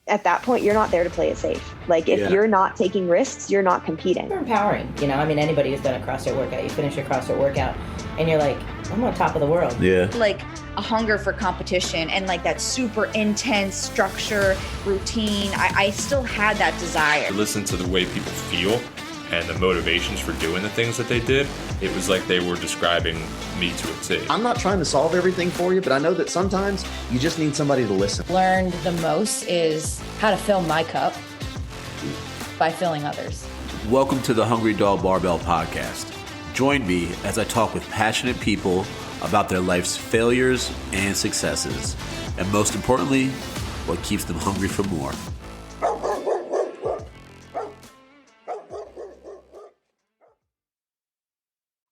at that point, you're not there to play it safe. Like if you're not taking risks, you're not competing. They're empowering. I mean, anybody who's done a CrossFit workout, you finish your CrossFit workout and you're like, I'm on top of the world. Yeah. Like a hunger for competition and like that super intense structure, routine. I still had that desire. Listen to the way people feel and the motivations for doing the things that they did. It was like they were describing me to a T. I'm not trying to solve everything for you, but I know that sometimes you just need somebody to listen. Learned the most is how to fill my cup by filling others. Welcome to the Hungry Dog Barbell Podcast. Join me as I talk with passionate people about their life's failures and successes, and most importantly, what keeps them hungry for more.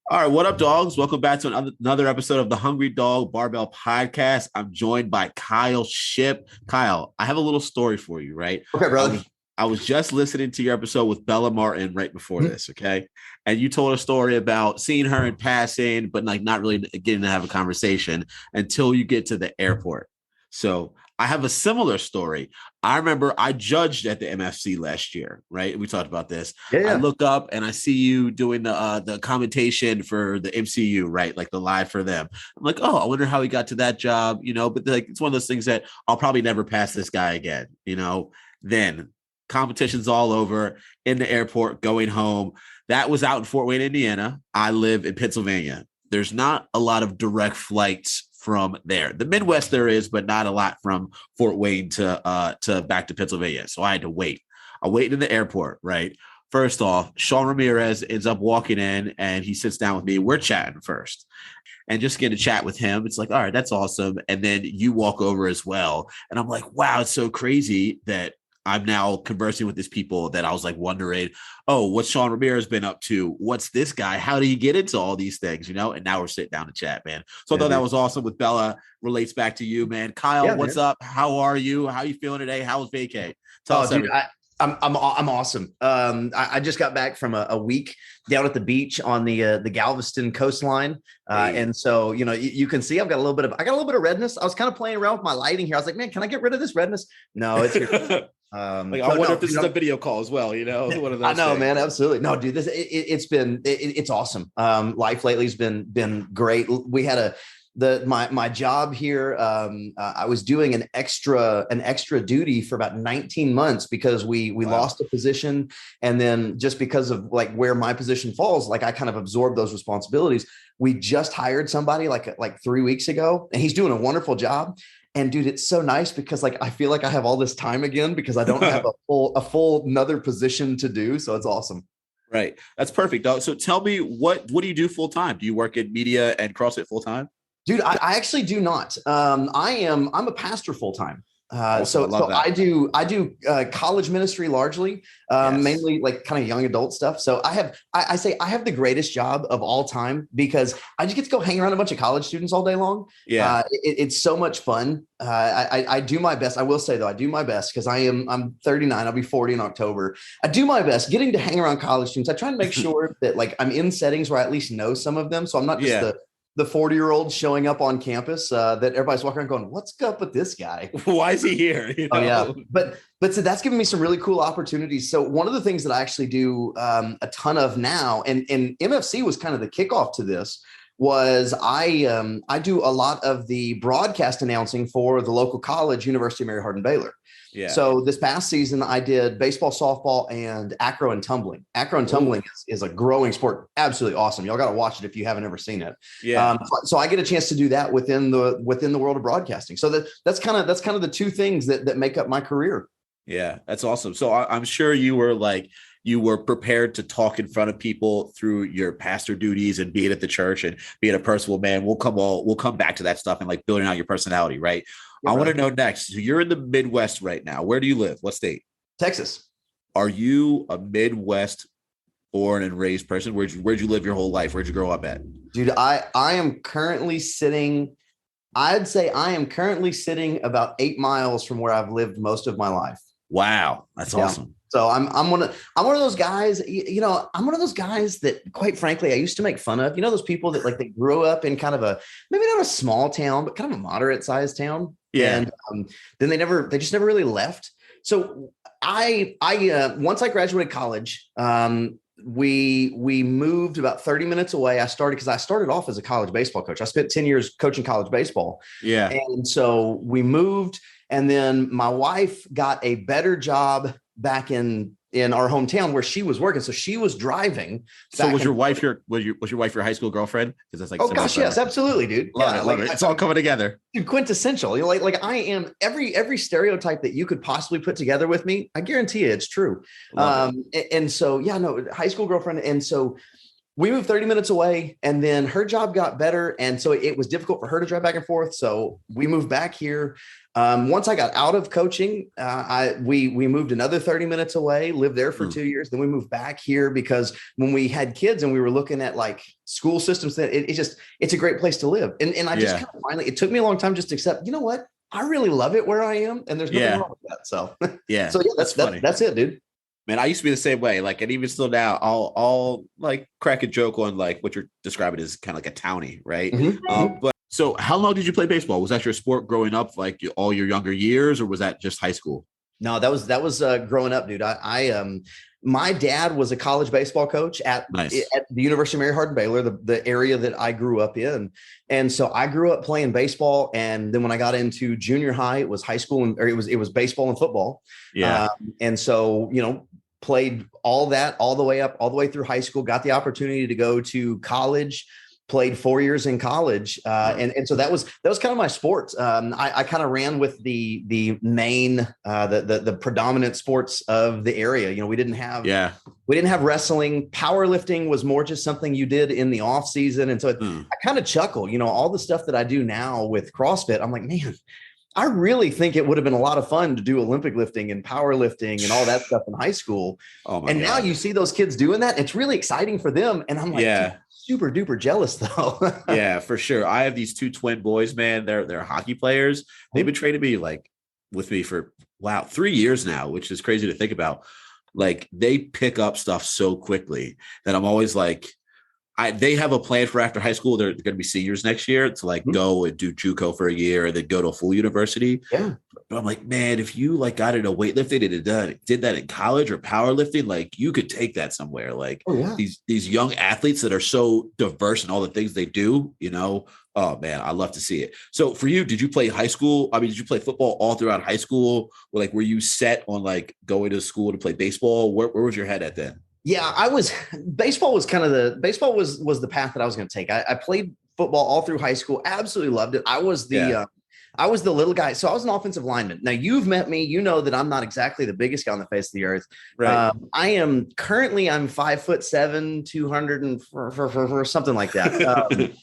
All right, what up, dogs? Welcome back to another episode of the Hungry Dog Barbell Podcast. I'm joined by Kyle Shipp. Kyle, I have a little story for you, right? Okay, brother. I was just listening to your episode with Bella Martin right before this, okay? And you told a story about seeing her in passing, but like not really getting to have a conversation until you get to the airport. So I have a similar story. I remember I judged at the MFC last year, right? We talked about this. Yeah. I look up and I see you doing the commentation for the MCU, right? Like the live for them. I'm like, oh, I wonder how he got to that job, but like, it's one of those things that I'll probably never pass this guy again, Then competition's all over, in the airport, going home. That was out in Fort Wayne, Indiana. I live in Pennsylvania. There's not a lot of direct flights from there. The Midwest there is, but not a lot from Fort Wayne to back to Pennsylvania. So I had to wait. I waited in the airport, right? First off, Sean Ramirez ends up walking in and he sits down with me. We're chatting first. And just get to chat with him. It's like, all right, that's awesome. And then you walk over as well. And I'm like, wow, it's so crazy that I'm now conversing with these people that I was like wondering, oh, what's Sean Ramirez been up to? What's this guy? How did he get into all these things, And now we're sitting down to chat, man. So I thought that was awesome with Bella. Relates back to you, man. Kyle, what's up? How are you? How are you feeling today? How was vacay? Tell us everything. I'm awesome. I just got back from a week down at the beach on the Galveston coastline, and so you can see I got a little bit of redness. I was kind of playing around with my lighting here. I was like, man, can I get rid of this redness? No, it's here. I wonder if this is a video call as well. One of those I know, things. Man, absolutely. No, dude, it's awesome. Life lately has been great. We had my job here. I was doing an extra duty for about 19 months because we lost a position. And then just because of like where my position falls, like I kind of absorbed those responsibilities. We just hired somebody like 3 weeks ago and he's doing a wonderful job. And dude, it's so nice because like, I feel like I have all this time again because I don't have a full another position to do. So it's awesome. Right. That's perfect. So tell me what do you do full time? Do you work in media and CrossFit full time? Dude, I actually do not. I'm a pastor full time. So I do college ministry largely, mainly like kind of young adult stuff. So I have the greatest job of all time because I just get to go hang around a bunch of college students all day long. Yeah, it's so much fun. I do my best. I will say though, I do my best because I'm 39. I'll be 40 in October. I do my best getting to hang around college students. I try and make sure that like I'm in settings where I at least know some of them. So I'm not just the 40-year-old showing up on campus that everybody's walking around going, what's up with this guy? Why is he here? Oh yeah. But so that's given me some really cool opportunities. So one of the things that I actually do a ton of now, and MFC was kind of the kickoff to this, was I do a lot of the broadcast announcing for the local college, University of Mary Hardin Baylor. Yeah. So this past season, I did baseball, softball, and acro and tumbling. Acro and tumbling is a growing sport. Absolutely awesome. Y'all got to watch it if you haven't ever seen it. Yeah. So I get a chance to do that within the world of broadcasting. So that's kind of the two things that make up my career. Yeah, that's awesome. So I'm sure you were prepared to talk in front of people through your pastor duties and being at the church and being a personal man. We'll come back to that stuff and like building out your personality, right? I want to know next. So you're in the Midwest right now. Where do you live? What state? Texas. Are you a Midwest born and raised person? Where'd you live your whole life? Where'd you grow up at? Dude, I am currently sitting, I'd say I am currently sitting about 8 miles from where I've lived most of my life. Wow. That's awesome. So I'm one of those guys, I'm one of those guys that quite frankly, I used to make fun of, those people that like, they grew up in kind of maybe not a small town, but kind of a moderate sized town. Yeah. And then they just never really left. So I once I graduated college, we moved about 30 minutes away. I started off as a college baseball coach. I spent 10 years coaching college baseball. Yeah. And so we moved, and then my wife got a better job back in our hometown where she was working. So she was driving. So was your wife your high school girlfriend? Because that's like, oh gosh, yes, absolutely, dude. Love it. It's all coming together. Dude, quintessential. You know, like I am every stereotype that you could possibly put together with me. I guarantee you it's true. And so, yeah, no, high school girlfriend. And so we moved 30 minutes away, and then her job got better. And so it was difficult for her to drive back and forth. So we moved back here. Once I got out of coaching, we moved another 30 minutes away, lived there for 2 years. Then we moved back here because when we had kids and we were looking at like school systems, that it's a great place to live. And I just kind of finally, it took me a long time just to accept, you know what? I really love it where I am, and there's nothing wrong with that. So so that's it, dude. Man, I used to be the same way. Like, and even still now, I'll like crack a joke on like what you're describing as kind of like a townie, right? But so how long did you play baseball? Was that your sport growing up, like all your younger years, or was that just high school? No, that was growing up, dude. My dad was a college baseball coach at the University of Mary Hardin-Baylor, the area that I grew up in. And so I grew up playing baseball. And then when I got into junior high, it was high school, or it was baseball and football. Yeah. And so, you know, played all that all the way through high school, got the opportunity to go to college, played 4 years in college. And so that was kind of my sports. I kind of ran with the main, the predominant sports of the area. You know, we didn't have wrestling. Powerlifting was more just something you did in the off season. And so I kind of chuckle, you know, all the stuff that I do now with CrossFit. I'm like, man, I really think it would have been a lot of fun to do Olympic lifting and powerlifting and all that stuff in high school. Now you see those kids doing that. It's really exciting for them. And I'm like, super duper jealous though. Yeah, for sure. I have these two twin boys, man. They're hockey players. They've been training me like with me for 3 years now, which is crazy to think about. Like they pick up stuff so quickly that I'm always like, they have a plan for after high school. They're going to be seniors next year to like go and do JUCO for a year and then go to a full university. Yeah. But I'm like, man, if you like got into weightlifting and did that in college or powerlifting, like you could take that somewhere. Like these young athletes that are so diverse in all the things they do, you know, oh man, I love to see it. So for you, did you play high school? I mean, did you play football all throughout high school? Or like, were you set on like going to school to play baseball? Where was your head at then? Yeah, baseball was the path that I was going to take. I played football all through high school. Absolutely loved it. I was the little guy. So I was an offensive lineman. Now you've met me, you know that I'm not exactly the biggest guy on the face of the earth. Right. I'm 5'7", 200 and for something like that.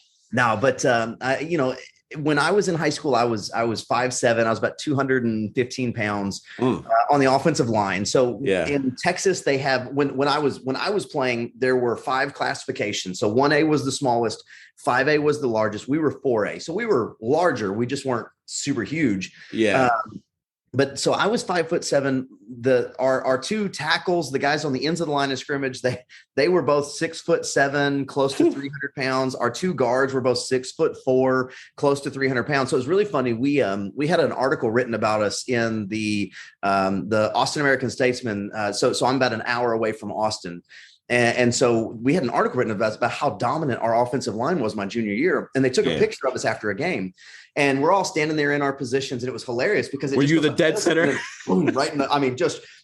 You know, when I was in high school, I was 5'7". I was about 215 pounds on the offensive line. So in Texas, they have when I was playing, there were 5 classifications. So 1A was the smallest, 5A was the largest. We were 4A, so we were larger. We just weren't super huge. Yeah. But so I was 5'7". Our 2 tackles, the guys on the ends of the line of scrimmage, they were both 6'7", close to 300 pounds. Our 2 guards were both 6'4", close to 300 pounds. So it was really funny. We had an article written about us in the Austin American Statesman. So I'm about an hour away from Austin. And so we had an article written about how dominant our offensive line was my junior year. And they took a picture of us after a game. And we're all standing there in our positions. And it was hilarious because were you the dead center? Right.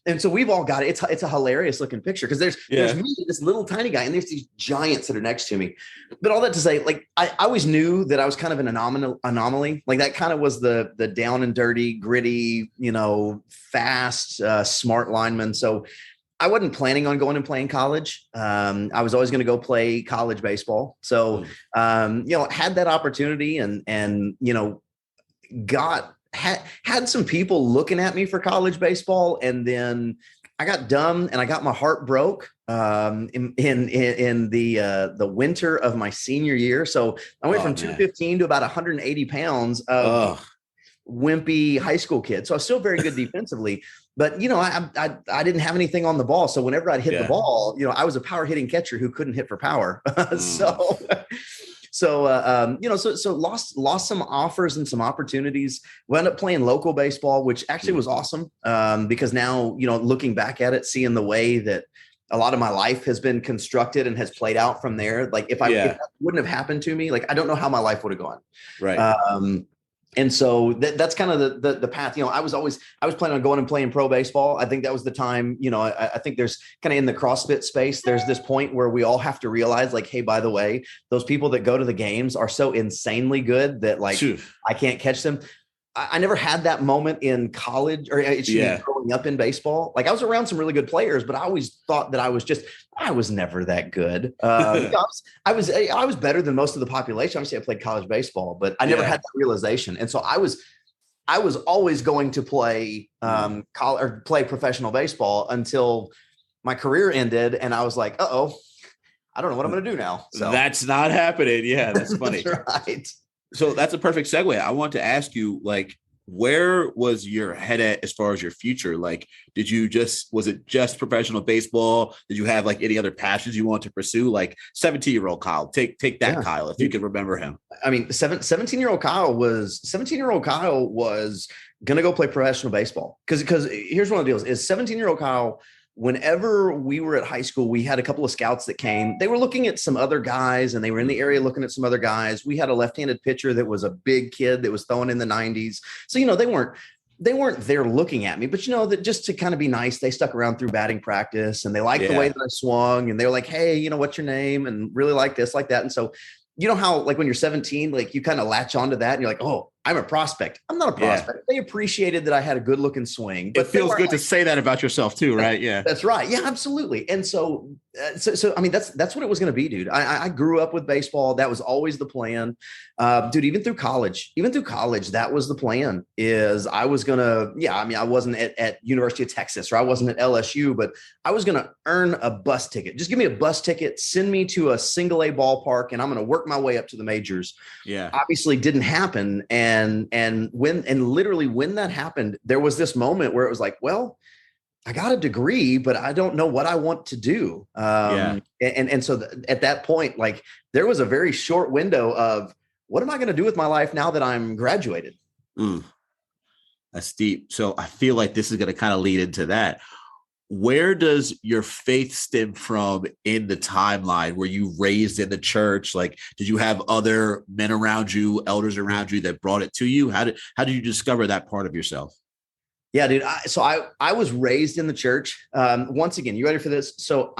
And so we've all got it. It's a hilarious looking picture because there's me, this little tiny guy, and there's these giants that are next to me. But all that to say, like, I always knew that I was kind of an anomaly. Like that kind of was the down and dirty, gritty, you know, fast, smart lineman. So I wasn't planning on going and playing college. I was always going to go play college baseball. So, you know, had that opportunity and, you know, had some people looking at me for college baseball. And then I got dumb and I got my heart broke in the winter of my senior year. So I went from 215 to about 180 pounds of wimpy high school kid. So I was still very good defensively, but you know, I didn't have anything on the ball. So whenever I'd hit the ball, you know, I was a power hitting catcher who couldn't hit for power. So lost some offers and some opportunities. We ended up playing local baseball, which actually was awesome. Because now, looking back at it, seeing the way that a lot of my life has been constructed and has played out from there. Like if that wouldn't have happened to me, like I don't know how my life would have gone. Right. And so that's kind of the path. I was planning on going and playing pro baseball. I think that was the time. I think there's kind of in the CrossFit space, there's this point where we all have to realize, like, hey, by the way, those people that go to the games are so insanely good that like I can't catch them. I never had that moment in college or growing up in baseball. Like I was around some really good players, but I always thought that I was never that good. I was better than most of the population. Obviously I played college baseball, but I never had that realization. And so I was always going to play play professional baseball until my career ended. And I was like, I don't know what I'm going to do now. So that's not happening. Yeah. That's funny. That's right. So that's a perfect segue. I want to ask you, like, where was your head at as far as your future? Like, was it just professional baseball? Did you have like any other passions you want to pursue? Like 17-year-old Kyle, take that Kyle, if you can remember him. I mean, 17-year-old Kyle was going to go play professional baseball. Because here's one of the deals is 17-year-old Kyle, whenever we were at high school, we had a couple of scouts that came. They were looking at some other guys, and they were in the area looking at some other guys. We had a left-handed pitcher that was a big kid that was throwing in the 90s. So, they weren't there looking at me, but that just to kind of be nice, they stuck around through batting practice, and they liked the way that I swung, and they were like, hey, what's your name? And really like this, like that. And so, how like when you're 17, like you kind of latch onto that and you're like, oh, I'm a prospect. I'm not a prospect. They appreciated that I had a good looking swing. But it feels good to say that about yourself too, right? Yeah, that's right. Yeah, absolutely. And so I mean, that's what it was going to be, dude. I grew up with baseball. That was always the plan, dude. Even through college, that was the plan. Is I was gonna, I wasn't at University of Texas or I wasn't at LSU, but I was gonna earn a bus ticket. Just give me a bus ticket, send me to a single A ballpark, and I'm gonna work my way up to the majors. Yeah, obviously didn't happen. And literally when that happened, there was this moment where it was like, well, I got a degree, but I don't know what I want to do. And so at that point, like there was a very short window of what am I going to do with my life now that I'm graduated? That's deep. So I feel like this is going to kind of lead into that. Where does your faith stem from in the timeline? Were you raised in the church? Like, did you have other men around you, elders around you that brought it to you? How did you discover that part of yourself? Yeah, dude. I was raised in the church. Once again, you ready for this? So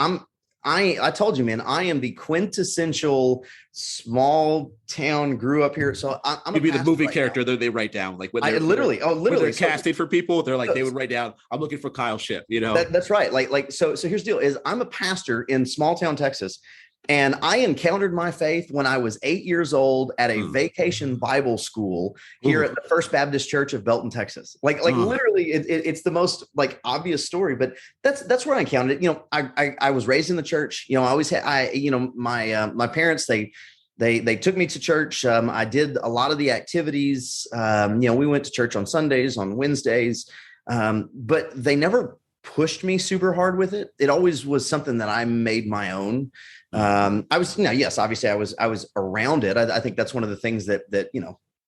I told you, man, I am the quintessential small town, grew up here. So I'm You'd be the movie character that they write down. Like when they're literally casting for people, they're like, they would write down, I'm looking for Kyle Shipp, That's right. So here's the deal is I'm a pastor in small town, Texas. And I encountered my faith when I was 8 years old at a vacation Bible school here at the First Baptist Church of Belton, Texas. Literally, it's the most like obvious story, but that's where I encountered it. I was raised in the church. I always had my parents they took me to church. I did a lot of the activities. We went to church on Sundays, on Wednesdays, but they never pushed me super hard with it. It always was something that I made my own. Yes, obviously I was around it. I think that's one of the things that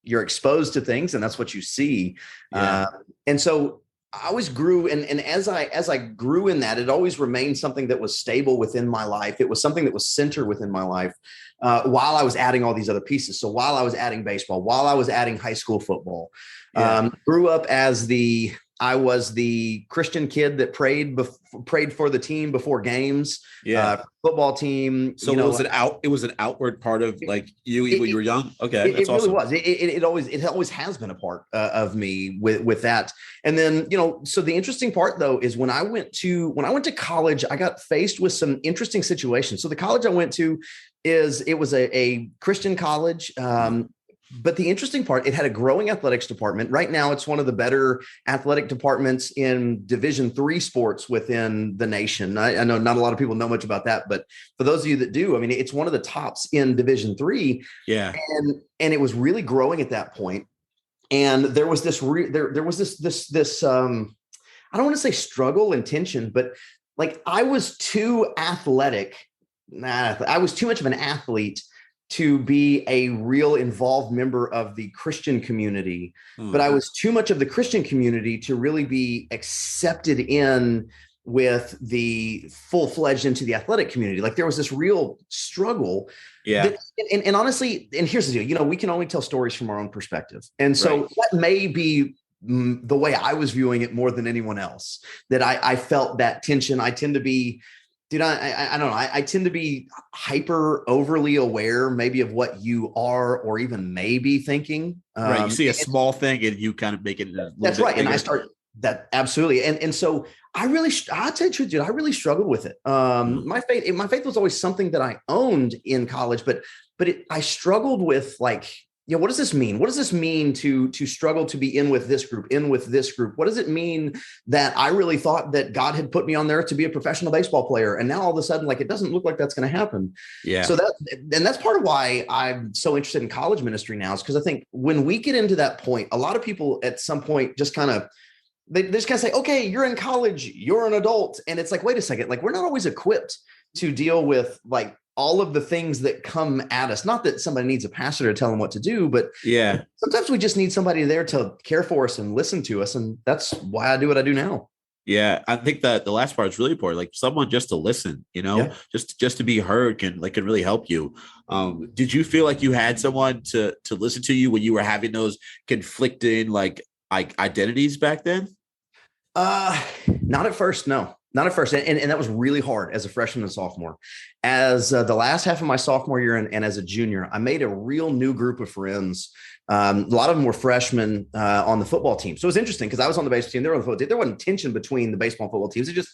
you're exposed to things and that's what you see. And so I always grew. And as I grew in that, it always remained something that was stable within my life. It was something that was centered within my life while I was adding all these other pieces. So while I was adding baseball, while I was adding high school football, grew up as I was the Christian kid that prayed for the team before games. Football team. So it was an outward part of like you when you were young. Okay, that's awesome. It really was. It always has been a part of me with that. And then so the interesting part though is when I went to college, I got faced with some interesting situations. So the college I went to it was a Christian college. But the interesting part, it had a growing athletics department. Right now, it's one of the better athletic departments in Division III sports within the nation. I know not a lot of people know much about that, but for those of you that do, I mean, it's one of the tops in Division III. Yeah, and it was really growing at that point. And there was this there was this I don't want to say struggle and tension, but like I was too athletic. I was too much of an athlete to be a real involved member of the Christian community, but I was too much of the Christian community to really be accepted in with the full-fledged into the athletic community. Like there was this real struggle. Yeah. And honestly, and here's the deal, you know, we can only tell stories from our own perspective. And so that may be the way I was viewing it more than anyone else, that I felt that tension. I tend to be, dude, I don't know. I tend to be hyper overly aware maybe of what you are or even maybe thinking. Right. You see a small thing and you kind of make it. That's right. Bigger. And I start that. Absolutely. And so I'll tell you the truth, dude, I really struggled with it. My faith was always something that I owned in college, but I struggled with like, you know, what does this mean? What does this mean to struggle to be in with this group? What does it mean that I really thought that God had put me on there to be a professional baseball player? And now all of a sudden, like, it doesn't look like that's going to happen. Yeah. So that's part of why I'm so interested in college ministry now, is because I think when we get into that point, a lot of people at some point just kind of, they just kind of say, okay, you're in college, you're an adult. And it's like, wait a second, like, we're not always equipped to deal with like all of the things that come at us. Not that somebody needs a pastor to tell them what to do, but yeah, sometimes we just need somebody there to care for us and listen to us. And that's why I do what I do now. Yeah. I think that the last part is really important. Like someone just to listen, you know, just to be heard can really help you. Did you feel like you had someone to listen to you when you were having those conflicting like identities back then? Not at first. No. Not at first. And that was really hard as a freshman and sophomore. As the last half of my sophomore year and as a junior, I made a real new group of friends. A lot of them were freshmen on the football team. So it was interesting because I was on the baseball team. They were on the football team. There wasn't tension between the baseball and football teams. It just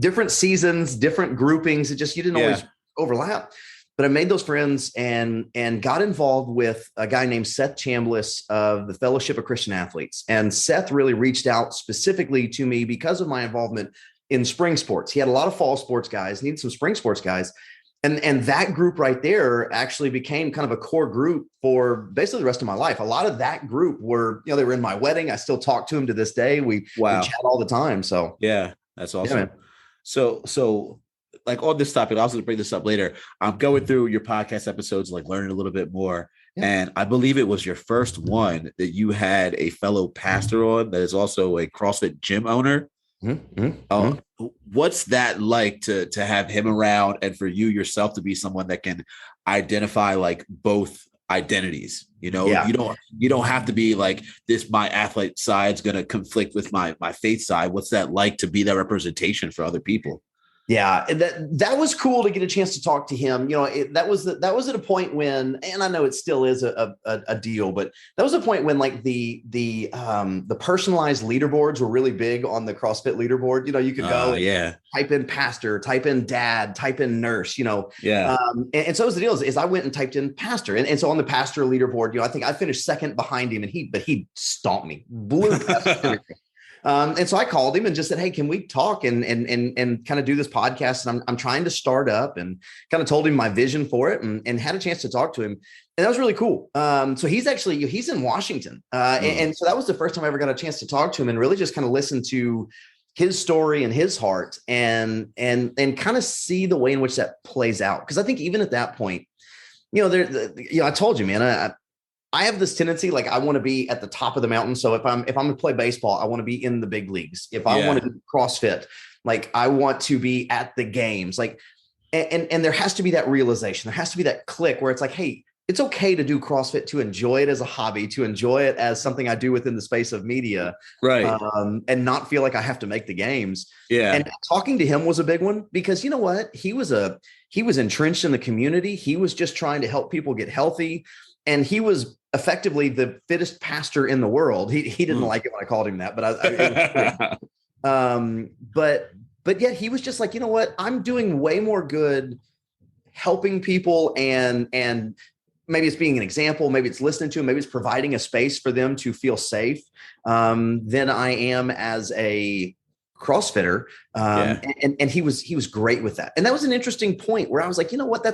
different seasons, different groupings. It just, you didn't always overlap. But I made those friends and got involved with a guy named Seth Chambliss of the Fellowship of Christian Athletes. And Seth really reached out specifically to me because of my involvement in spring sports. He had a lot of fall sports guys, needed some spring sports guys. And that group right there actually became kind of a core group for basically the rest of my life. A lot of that group were, you know, they were in my wedding. I still talk to them to this day. We chat all the time. So yeah, that's awesome. Yeah, so like on this topic, I was going to bring this up later. I'm going through your podcast episodes, like learning a little bit more. Yeah. And I believe it was your first one that you had a fellow pastor on that is also a CrossFit gym owner. What's that like to have him around and for you yourself to be someone that can identify like both identities? You know, you don't have to be like this, my athlete side's going to conflict with my faith side. What's that like to be that representation for other people? Yeah, that was cool to get a chance to talk to him. You know, that was at a point when, and I know it still is a deal, but that was a point when like the personalized leaderboards were really big on the CrossFit leaderboard. You know, you could go type in pastor, type in dad, type in nurse, you know. Yeah. And so was the deal is I went and typed in pastor. And so on the pastor leaderboard, you know, I think I finished second behind him, and he stomped me, blew past me. And so I called him and just said, hey, can we talk and kind of do this podcast? And I'm trying to start up, and kind of told him my vision for it, and had a chance to talk to him. And that was really cool. So he's in Washington. And so that was the first time I ever got a chance to talk to him and really just kind of listen to his story and his heart and kind of see the way in which that plays out. Cause I think even at that point, you know, I told you, man, I have this tendency, like I want to be at the top of the mountain. So if I'm going to play baseball, I want to be in the big leagues. If I want to do CrossFit, like I want to be at the games, like, and there has to be that realization. There has to be that click where it's like, hey, it's okay to do CrossFit, to enjoy it as a hobby, to enjoy it as something I do within the space of media, right? And not feel like I have to make the games. Yeah. And talking to him was a big one, because you know what? He was entrenched in the community. He was just trying to help people get healthy. And he was effectively the fittest pastor in the world. He didn't like it when I called him that, but yet he was just like, you know what? I'm doing way more good helping people, and maybe it's being an example, maybe it's listening to them, maybe it's providing a space for them to feel safe, than I am as a CrossFitter. And he was great with that. And that was an interesting point where I was like, you know what?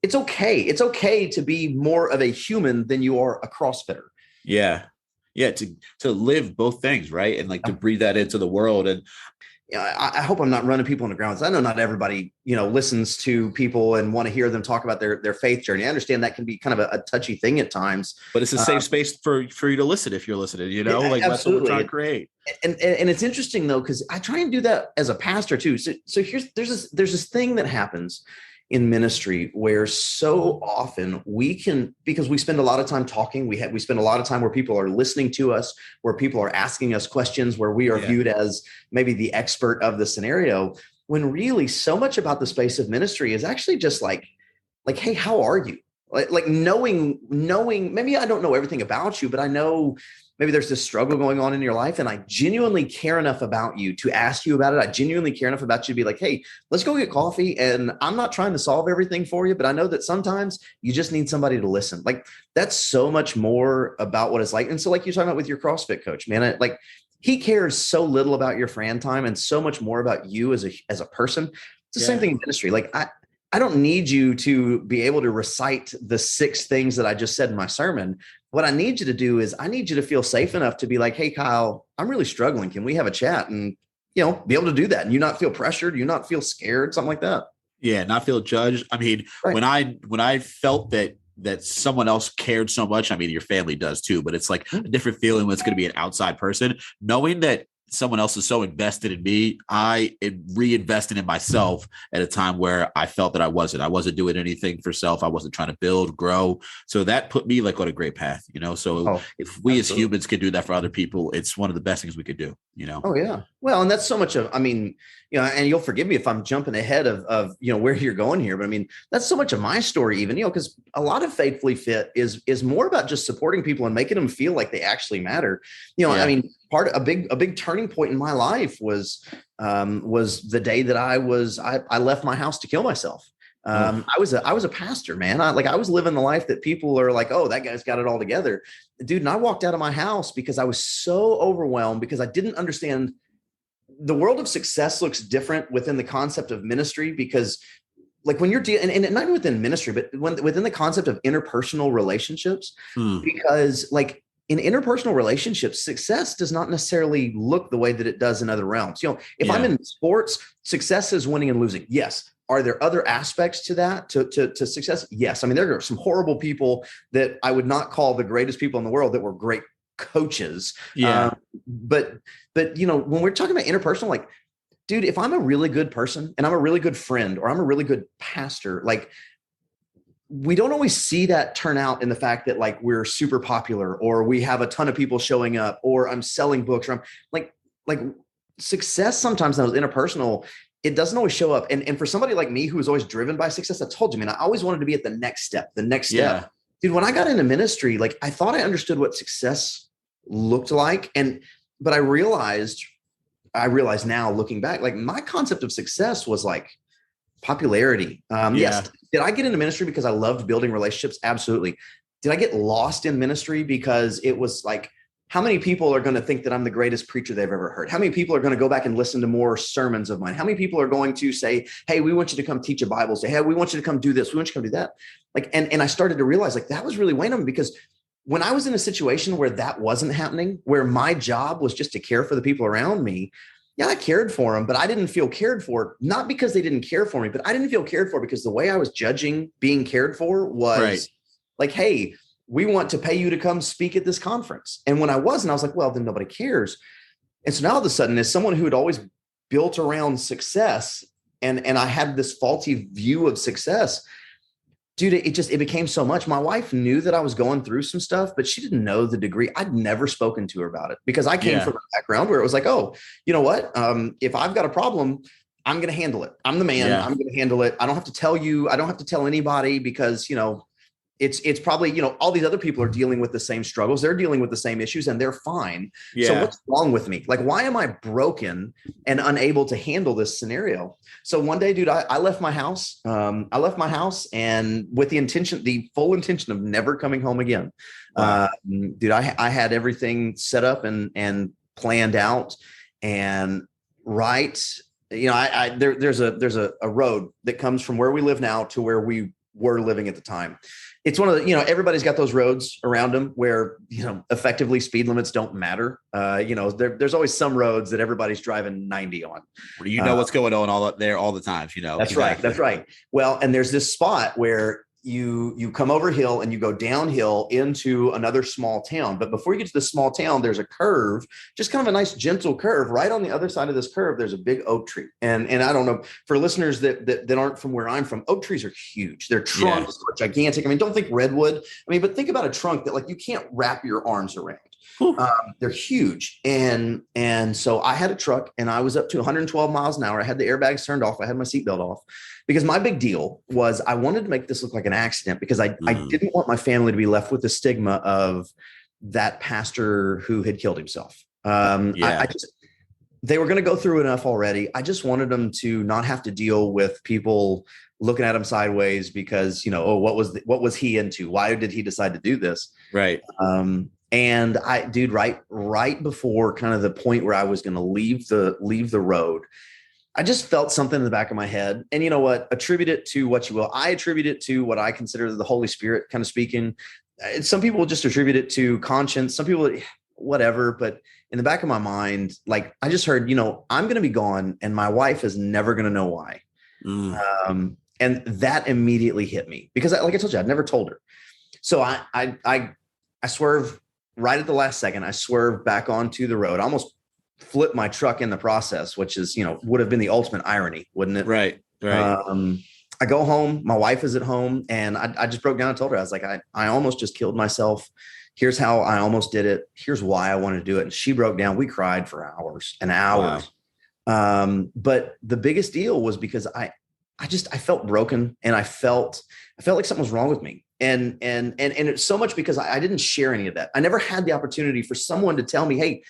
It's okay. It's okay to be more of a human than you are a CrossFitter. Yeah. Yeah. To live both things. Right. And like to breathe that into the world. And I hope I'm not running people on the ground. I know not everybody, listens to people and want to hear them talk about their faith journey. I understand that can be kind of a touchy thing at times, but it's a safe space for you to listen if you're listening. Like that's what we're trying to create. And it's interesting though, because I try and do that as a pastor too. So there's this thing that happens in ministry where so often because we spend a lot of time talking, we spend a lot of time where people are listening to us, where people are asking us questions, where we are viewed as maybe the expert of the scenario, when really so much about the space of ministry is actually just like, hey, how are you? Like knowing, maybe I don't know everything about you, but I know maybe there's this struggle going on in your life, and I genuinely care enough about you to ask you about it. I genuinely care enough about you to be like, hey, let's go get coffee. And I'm not trying to solve everything for you, but I know that sometimes you just need somebody to listen. Like that's so much more about what it's like. And so like you're talking about with your CrossFit coach, man, he cares so little about your Fran time and so much more about you as a person. It's the same thing in ministry. Like I don't need you to be able to recite the 6 things that I just said in my sermon. What I need you to do is I need you to feel safe enough to be like, hey, Kyle, I'm really struggling. Can we have a chat? And, be able to do that. And you not feel pressured, you not feel scared, something like that. Yeah. Not feel judged. I mean, right. when I felt that someone else cared so much, I mean, your family does too, but it's like a different feeling when it's going to be an outside person, knowing that someone else is so invested in me. I reinvested in myself at a time where I felt that I wasn't doing anything for self. I wasn't trying to build, grow. So that put me like on a great path, so if we as humans can do that for other people, it's one of the best things we could do, Oh yeah. Well, and that's so much of, and you'll forgive me if I'm jumping ahead of where you're going here, but I mean, that's so much of my story even, because a lot of Faithfully Fit is more about just supporting people and making them feel like they actually matter. I mean, a big turning point in my life was the day that I left my house to kill myself. I was a pastor, man. I was living the life that people are like, oh, that guy's got it all together, dude. And I walked out of my house because I was so overwhelmed because I didn't understand the world of success looks different within the concept of ministry, because like when you're dealing, and not even within ministry, but within the concept of interpersonal relationships, because like in interpersonal relationships, success does not necessarily look the way that it does in other realms. If I'm in sports, success is winning and losing. Yes. Are there other aspects to that, to success? Yes. I mean, there are some horrible people that I would not call the greatest people in the world that were great coaches. Yeah. But when we're talking about interpersonal, like, dude, if I'm a really good person and I'm a really good friend, or I'm a really good pastor, like, we don't always see that turn out in the fact that like we're super popular, or we have a ton of people showing up, or I'm selling books, or I'm like success sometimes that was interpersonal, it doesn't always show up. And for somebody like me, who was always driven by success, I told you, man, I always wanted to be at the next step. Dude, when I got into ministry, like I thought I understood what success looked like. But I realized now looking back, like my concept of success was like popularity. Yes. Did I get into ministry because I loved building relationships? Absolutely. Did I get lost in ministry because it was like, how many people are going to think that I'm the greatest preacher they've ever heard? How many people are going to go back and listen to more sermons of mine? How many people are going to say, hey, we want you to come teach a Bible study. Hey, we want you to come do this. We want you to come do that. Like, and I started to realize like that was really weighing on me, because when I was in a situation where that wasn't happening, where my job was just to care for the people around me, I cared for them, but I didn't feel cared for, not because they didn't care for me, but I didn't feel cared for because the way I was judging being cared for was like, hey, we want to pay you to come speak at this conference. And when I wasn't, I was like, well, then nobody cares. And so now all of a sudden, as someone who had always built around success, and I had this faulty view of success, dude, it became so much. My wife knew that I was going through some stuff, but she didn't know the degree. I'd never spoken to her about it, because I came from a background where it was like, oh, you know what? If I've got a problem, I'm going to handle it. I'm the man. I'm going to handle it. I don't have to tell you. I don't have to tell anybody, because, it's probably, all these other people are dealing with the same struggles. They're dealing with the same issues, and they're fine. Yeah. So what's wrong with me? Like, why am I broken and unable to handle this scenario? So one day, dude, I left my house. And with the full intention of never coming home again. Wow. Dude, I had everything set up and planned out, and there's a road that comes from where we live now to where we were living at the time. It's one of the, everybody's got those roads around them where, effectively speed limits don't matter. There's always some roads that everybody's driving 90 on. What's going on all up there all the time, That's right. That's right. Well, and there's this spot where you come over hill and you go downhill into another small town. But before you get to the small town, there's a curve, just kind of a nice gentle curve. Right on the other side of this curve, there's a big oak tree. And I don't know, for listeners that aren't from where I'm from, oak trees are huge. Their trunks are gigantic. I mean, don't think redwood. I mean, but think about a trunk that like you can't wrap your arms around. They're huge. And so I had a truck and I was up to 112 miles an hour. I had the airbags turned off. I had my seatbelt off because my big deal was I wanted to make this look like an accident because I didn't want my family to be left with the stigma of that pastor who had killed himself. They were going to go through enough already. I just wanted them to not have to deal with people looking at him sideways because, what was he into? Why did he decide to do this? Right. And right before kind of the point where I was going to leave the road, I just felt something in the back of my head. And you know what? Attribute it to what you will. I attribute it to what I consider the Holy Spirit kind of speaking. Some people just attribute it to conscience. Some people, whatever. But in the back of my mind, like I just heard, I'm going to be gone and my wife is never going to know why. And that immediately hit me because like I told you, I'd never told her. So I swerve right at the last second. I swerved back onto the road. I almost flipped my truck in the process, which is, would have been the ultimate irony, wouldn't it? Right. I go home. My wife is at home and I just broke down and told her, I was like, I almost just killed myself. Here's how I almost did it. Here's why I wanted to do it. And she broke down. We cried for hours and hours. Wow. But the biggest deal was because I felt broken and I felt like something was wrong with me. And it's so much because I didn't share any of that. I never had the opportunity for someone to tell me, hey,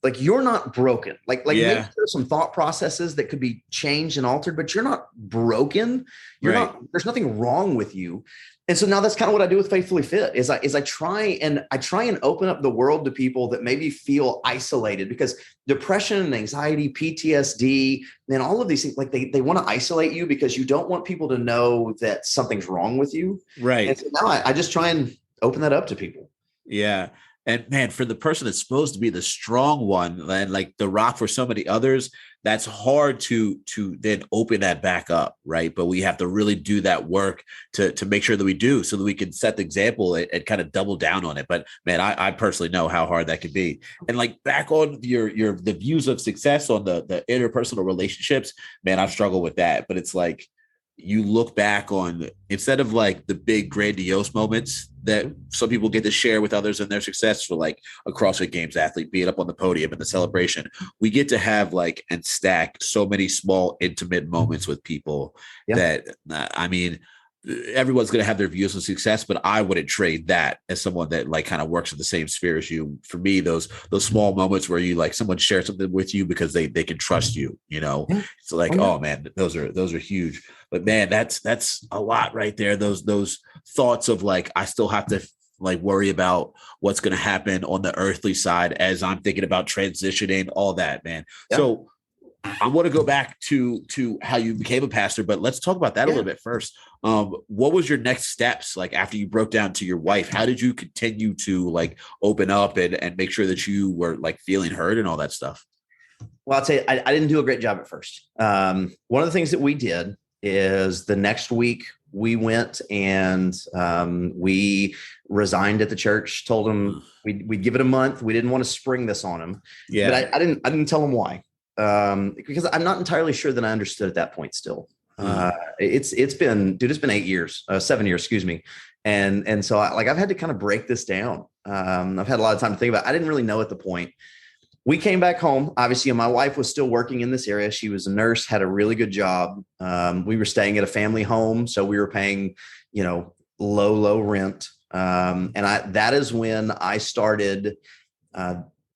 like you're not broken. Like maybe there's some thought processes that could be changed and altered, but you're not broken. You're not, there's nothing wrong with you. And so now that's kind of what I do with Faithfully Fit is I try and open up the world to people that maybe feel isolated because depression and anxiety, PTSD, and all of these things, like they want to isolate you because you don't want people to know that something's wrong with you. Right. And so now I just try and open that up to people. Yeah. And man, for the person that's supposed to be the strong one and like the rock for so many others, that's hard to then open that back up. Right. But we have to really do that work to make sure that we do so that we can set the example and kind of double down on it. But man, I personally know how hard that can be. And like back on the views of success on the interpersonal relationships, man, I've struggled with that. But it's like, you look back on instead of like the big grandiose moments that some people get to share with others in their success for like a CrossFit Games athlete being up on the podium in the celebration, we get to have like and stack so many small intimate moments with people that I mean, everyone's going to have their views of success, but I wouldn't trade that as someone that like kind of works in the same sphere as you. For me, those small moments where you like someone shares something with you because they can trust you, it's like, oh man, those are huge. But man, that's a lot right there. Those thoughts of like, I still have to like worry about what's going to happen on the earthly side as I'm thinking about transitioning, all that, man. Yeah. So I want to go back to how you became a pastor, but let's talk about that a little bit first. What was your next steps? Like after you broke down to your wife, how did you continue to like open up and make sure that you were like feeling heard and all that stuff? Well, I'll tell you, I didn't do a great job at first. One of the things that we did is the next week we went and we resigned at the church, told them we'd give it a month. We didn't want to spring this on them. Yeah. But I didn't tell them why. Because I'm not entirely sure that I understood at that point still. It's been 8 years, 7 years, excuse me. And so I've had to kind of break this down. I've had a lot of time to think about it. I didn't really know at the point. We came back home. Obviously, my wife was still working in this area. She was a nurse, had a really good job. We were staying at a family home. So we were paying, low rent. That is when I started,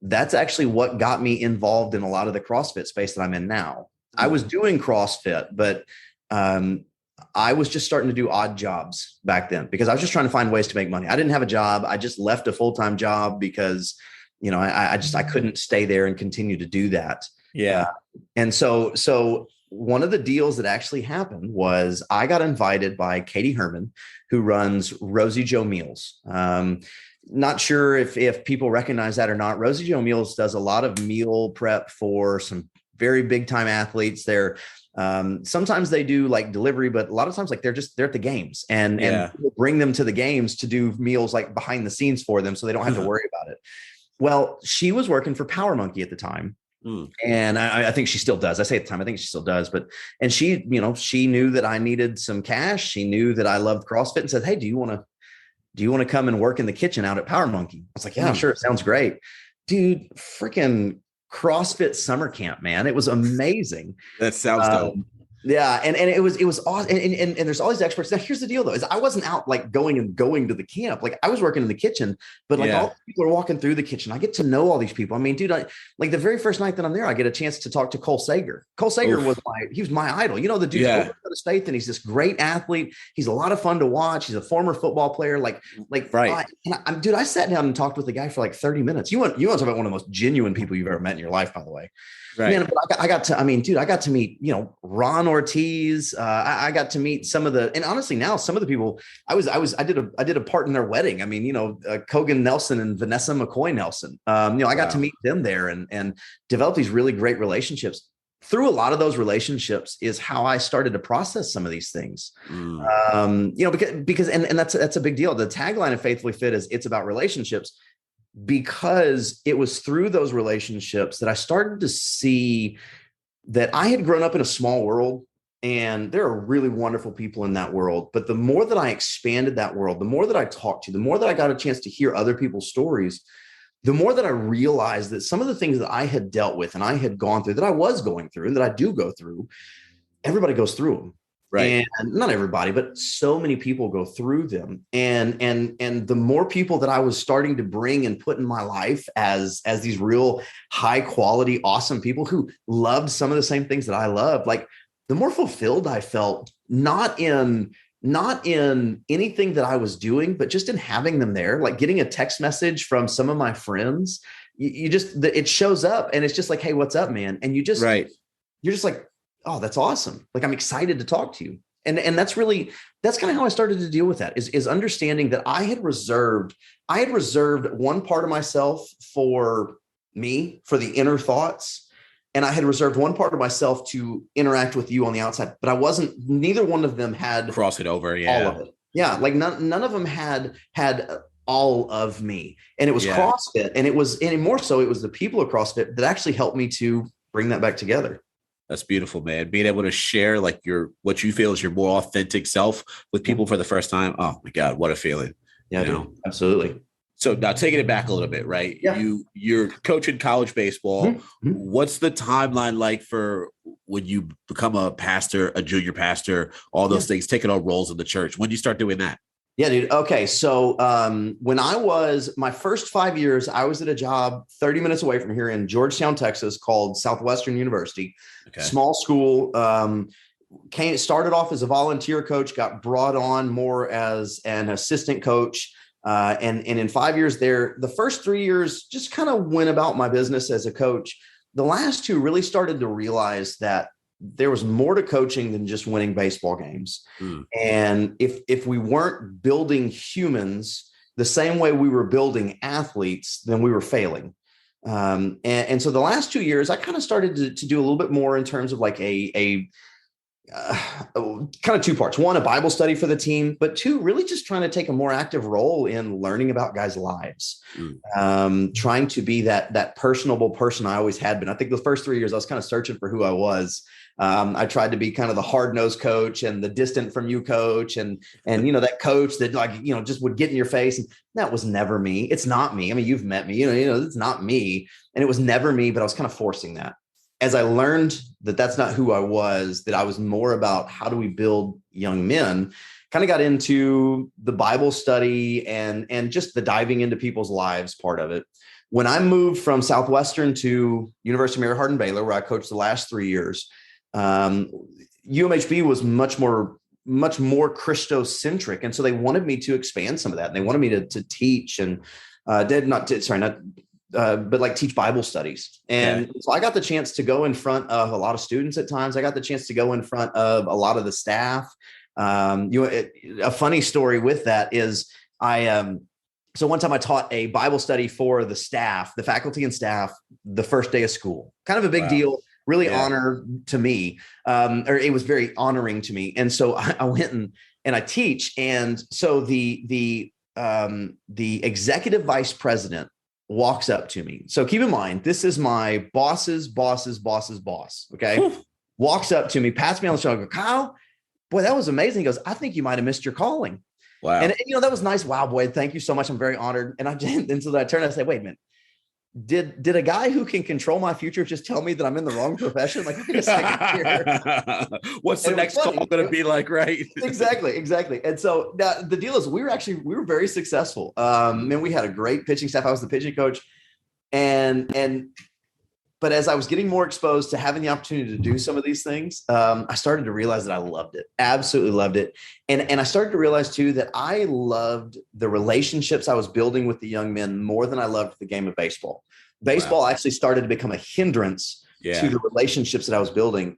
that's actually what got me involved in a lot of the CrossFit space that I'm in now. I was doing CrossFit, but I was just starting to do odd jobs back then because I was just trying to find ways to make money. I didn't have a job. I just left a full-time job because, I couldn't stay there and continue to do that. Yeah. And so one of the deals that actually happened was I got invited by Katie Herman, who runs Rosie Joe Meals. Not sure if people recognize that or not. Rosie Joe Meals does a lot of meal prep for some very big time athletes. They're sometimes they do like delivery, but a lot of times like they're at the games and people bring them to the games to do meals like behind the scenes for them, so they don't have to worry about it. Well, she was working for Power Monkey at the time. And I think she still does. I say at the time, I think she still does, and she, she knew that I needed some cash. She knew that I loved CrossFit and said, "Hey, do you want to come and work in the kitchen out at Power Monkey?" I was like, "Yeah, sure. It sounds great." Dude, freaking CrossFit summer camp, man. It was amazing. That sounds dope. Yeah. And it was awesome. And there's all these experts. Now, here's the deal though, is I wasn't out like going to the camp. Like I was working in the kitchen, but like all the people are walking through the kitchen. I get to know all these people. I mean, dude, like the very first night that I'm there, I get a chance to talk to Cole Sager. Cole Sager was my idol. The dude's over at State, and he's this great athlete. He's a lot of fun to watch. He's a former football player. Right. Dude, I sat down and talked with the guy for like 30 minutes. You want to talk about one of the most genuine people you've ever met in your life, by the way. Right. Man, but I got to meet, Ron Ortiz. I got to meet some of the people I did a part in their wedding. I mean, Kogan Nelson and Vanessa McCoy Nelson. I got to meet them there and develop these really great relationships. Through a lot of those relationships is how I started to process some of these things. Because that's a big deal. The tagline of Faithfully Fit is it's about relationships. Because it was through those relationships that I started to see that I had grown up in a small world, and there are really wonderful people in that world. But the more that I expanded that world, the more that I talked to, the more that I got a chance to hear other people's stories, the more that I realized that some of the things that I had dealt with and I had gone through, that I was going through and that I do go through, everybody goes through them. Right. And not everybody, but so many people go through them. And the more people that I was starting to bring and put in my life as these real high quality, awesome people who loved some of the same things that I loved, like the more fulfilled I felt, not in anything that I was doing, but just in having them there, like getting a text message from some of my friends, it shows up and it's just like, "Hey, what's up, man?" And you're just like, "Oh, that's awesome. Like, I'm excited to talk to you." And that's kind of how I started to deal with that is understanding that I had reserved one part of myself for me, for the inner thoughts. And I had reserved one part of myself to interact with you on the outside, but neither one of them had cross it over. Yeah. All of it. Yeah. Like none of them had all of me. And it was CrossFit. And more so, it was the people of CrossFit that actually helped me to bring that back together. That's beautiful, man. Being able to share like what you feel is your more authentic self with people for the first time. Oh my God, what a feeling. Yeah, dude, absolutely. So now taking it back a little bit, right? Yeah. You're coaching college baseball. Mm-hmm. What's the timeline like for when you become a pastor, a junior pastor, all those things, taking on roles in the church? When do you start doing that? Yeah, dude. Okay. So when I was my first 5 years, I was at a job 30 minutes away from here in Georgetown, Texas, called Southwestern University. Okay. Small school. Started off as a volunteer coach, got brought on more as an assistant coach. And in 5 years there, the first 3 years just kind of went about my business as a coach. The last two really started to realize that there was more to coaching than just winning baseball games. And if we weren't building humans the same way we were building athletes, then we were failing. And so the last 2 years, I kind of started to do a little bit more in terms of like a kind of two parts. One, a Bible study for the team, but two, really just trying to take a more active role in learning about guys' lives, trying to be that personable person I always had been. I think the first 3 years I was kind of searching for who I was. I tried to be kind of the hard-nosed coach and the distant from you coach and that coach that just would get in your face. And that was never me. It's not me. I mean, you've met me, it's not me. And it was never me, but I was kind of forcing that. As I learned that that's not who I was, that I was more about how do we build young men, kind of got into the Bible study and just the diving into people's lives part of it. When I moved from Southwestern to University of Mary Hardin-Baylor, where I coached the last 3 years, UMHB was much more Christocentric. And so they wanted me to expand some of that. And they wanted me to teach and but like teach Bible studies. And so I got the chance to go in front of a lot of students at times. I got the chance to go in front of a lot of the staff. A funny story with that is so one time I taught a Bible study for the staff, the faculty and staff, the first day of school. Kind of a big deal, really honor to me, or it was very honoring to me. And so I went and I teach. And so the executive vice president walks up to me. So keep in mind, this is my boss's boss's boss. Okay. Walks up to me, pats me on the shoulder. I go, Kyle, boy, that was amazing. He goes, I think you might've missed your calling. Wow. And that was nice. Wow, boy, thank you so much. I'm very honored. And so I turn and I say, wait a minute. Did a guy who can control my future just tell me that I'm in the wrong profession? Like, wait a second here. What's the next call going to be like, right? Exactly. And so now the deal is we were very successful. And we had a great pitching staff. I was the pitching coach. But as I was getting more exposed to having the opportunity to do some of these things, I started to realize that I loved it. Absolutely loved it. And I started to realize too, that I loved the relationships I was building with the young men more than I loved the game of baseball. Baseball actually started to become a hindrance to the relationships that I was building.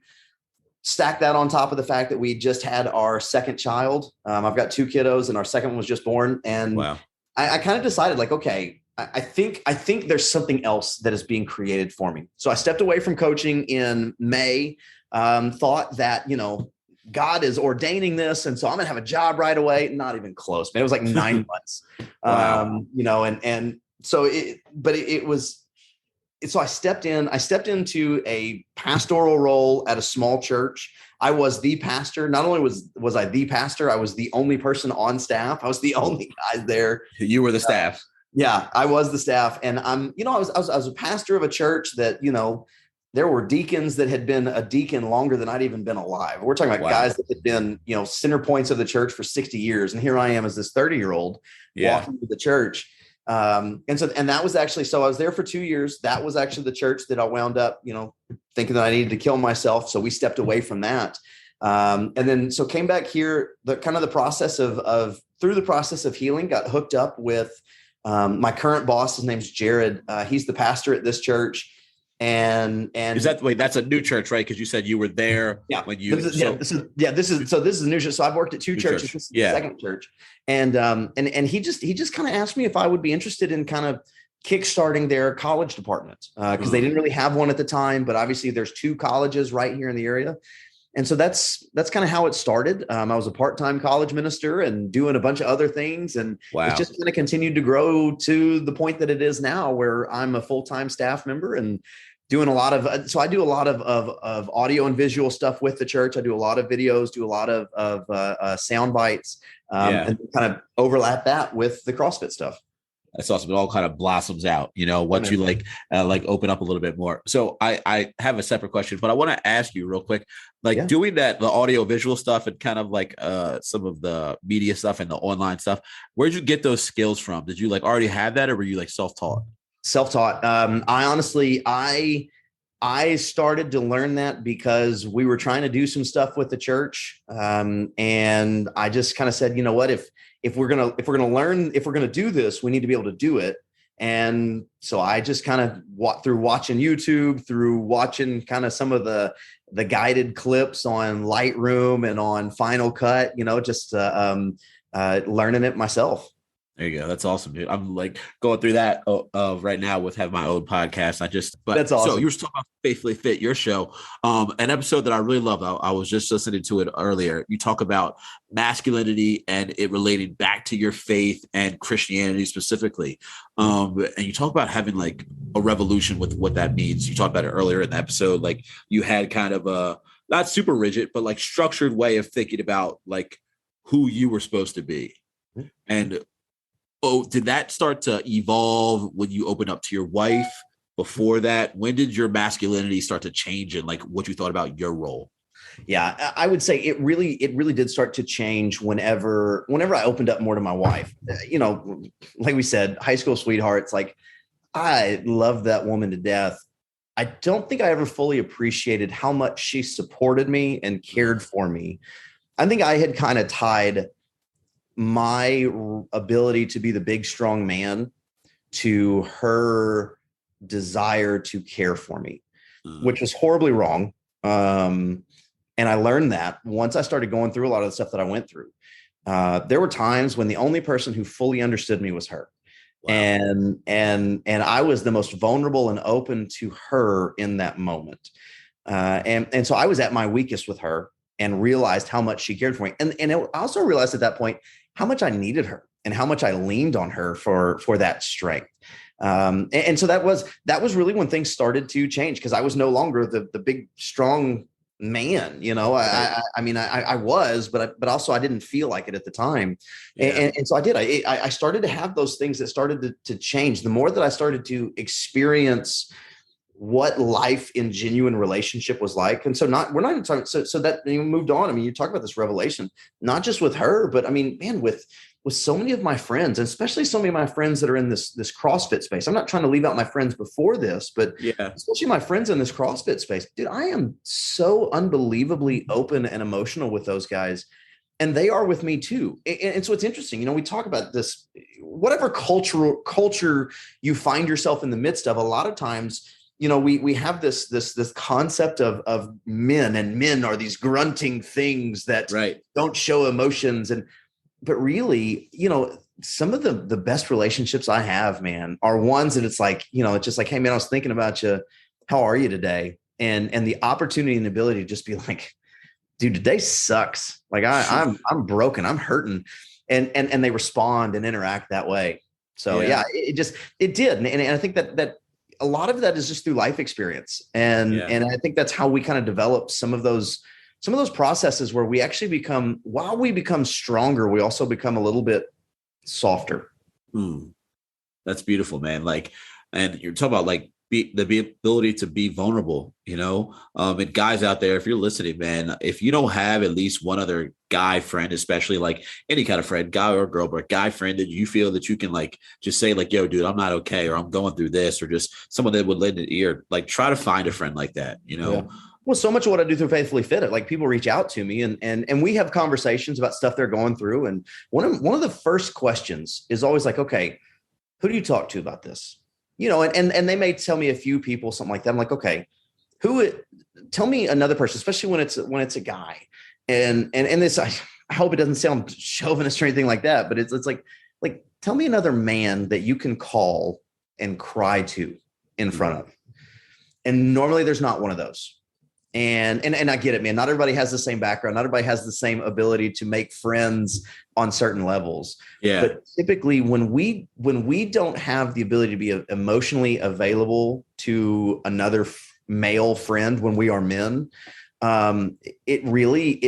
Stack that on top of the fact that we just had our second child. I've got 2 kiddos and our second one was just born. And I kind of decided like, okay, I think there's something else that is being created for me. So I stepped away from coaching in May, thought that, God is ordaining this. And so I'm going to have a job right away. Not even close, man. It was like 9 months, so I stepped into a pastoral role at a small church. I was the pastor. Not only was I the pastor, I was the only person on staff. I was the only guy there. You were the staff. Yeah, I was the staff. And I was a pastor of a church that, there were deacons that had been a deacon longer than I'd even been alive. We're talking about guys that had been, center points of the church for 60 years. And here I am as this 30-year-old walking to the church. And that was actually, so I was there for 2 years. That was actually the church that I wound up, thinking that I needed to kill myself. So we stepped away from that. And then, so came back here, through the process of healing, got hooked up with my current boss. His name's Jared. He's the pastor at this church. And that's a new church, right? Because you said you were there when you. This is a new church. So I've worked at 2 churches. This is the second church. And he just kind of asked me if I would be interested in kind of kickstarting their college department because they didn't really have one at the time. But obviously there's 2 colleges right here in the area. And so that's kind of how it started. I was a part-time college minister and doing a bunch of other things. And it's just kind of continued to grow to the point that it is now where I'm a full-time staff member and doing a lot of, so I do a lot of audio and visual stuff with the church. I do a lot of videos, do a lot of sound bites, and kind of overlap that with the CrossFit stuff. That's awesome. It all kind of blossoms out, once you open up a little bit more. So I have a separate question, but I want to ask you real quick, doing that, the audio visual stuff and kind of some of the media stuff and the online stuff, where'd you get those skills from? Did you already have that or were you self-taught? Self-taught. I started to learn that because we were trying to do some stuff with the church. And I just kind of said, you know what, if we're going to do this, we need to be able to do it. And so I just kind of through watching YouTube, through watching kind of some of the guided clips on Lightroom and on Final Cut, just learning it myself. There you go. That's awesome, dude. I'm going through that right now with having my own podcast. That's awesome. So you were talking about Faithfully Fit, your show, an episode that I really love. I was just listening to it earlier. You talk about masculinity and it relating back to your faith and Christianity specifically. And you talk about having a revolution with what that means. You talked about it earlier in the episode. You had kind of a not super rigid, but structured way of thinking about who you were supposed to be. And did that start to evolve when you opened up to your wife? Before that, when did your masculinity start to change and what you thought about your role? Yeah, I would say it really did start to change whenever I opened up more to my wife. Like we said, high school sweethearts, I love that woman to death. I don't think I ever fully appreciated how much she supported me and cared for me. I think I had kind of tied my ability to be the big, strong man to her desire to care for me, which was horribly wrong. And I learned that once I started going through a lot of the stuff that I went through. There were times when the only person who fully understood me was her. Wow. And I was the most vulnerable and open to her in that moment. And so I was at my weakest with her and realized how much she cared for me. And I also realized at that point how much I needed her and how much I leaned on her for that strength. And so that was really when things started to change, because I was no longer the big, strong man, I was, but also I didn't feel like it at the time. Yeah. And so I started to have those things that started to change. The more that I started to experience what life in genuine relationship was like. And so we're not even talking, so that you moved on. I mean, you talk about this revelation, not just with her, but I mean, man, with so many of my friends, and especially so many of my friends that are in this CrossFit space. I'm not trying to leave out my friends before this, but especially my friends in this CrossFit space, dude, I am so unbelievably open and emotional with those guys. And they are with me too. And so it's interesting, we talk about this, whatever culture you find yourself in the midst of, a lot of times, we have this concept of men, and men are these grunting things that don't show emotions. But really, some of the best relationships I have, man, are ones that it's like, it's just like, hey man, I was thinking about you. How are you today? And the opportunity and ability to just be like, dude, today sucks. Like I'm broken. I'm hurting. And they respond and interact that way. So it did. And I think that a lot of that is just through life experience. And I think that's how we kind of develop some of those processes where we actually while we become stronger, we also become a little bit softer. That's beautiful, man. And you're talking about the ability to be vulnerable, and guys out there, if you're listening, man, if you don't have at least one other guy friend, especially like any kind of friend, guy or girl, but a guy friend that you feel that you can just say yo, dude, I'm not okay, or I'm going through this, or just someone that would lend an ear, try to find a friend like that, Yeah. Well, so much of what I do through Faithfully Fit, people reach out to me and we have conversations about stuff they're going through. And one of the first questions is always like, okay, who do you talk to about this? And they may tell me a few people, something like that. I'm like, okay, tell me another person, especially when it's a guy. And this, I hope it doesn't sound chauvinist or anything like that, but it's like, tell me another man that you can call and cry to in front of. And normally there's not one of those. And I get it, man. Not everybody has the same background. Not everybody has the same ability to make friends on certain levels. Yeah. But typically when we don't have the ability to be emotionally available to another male friend when we are men, it really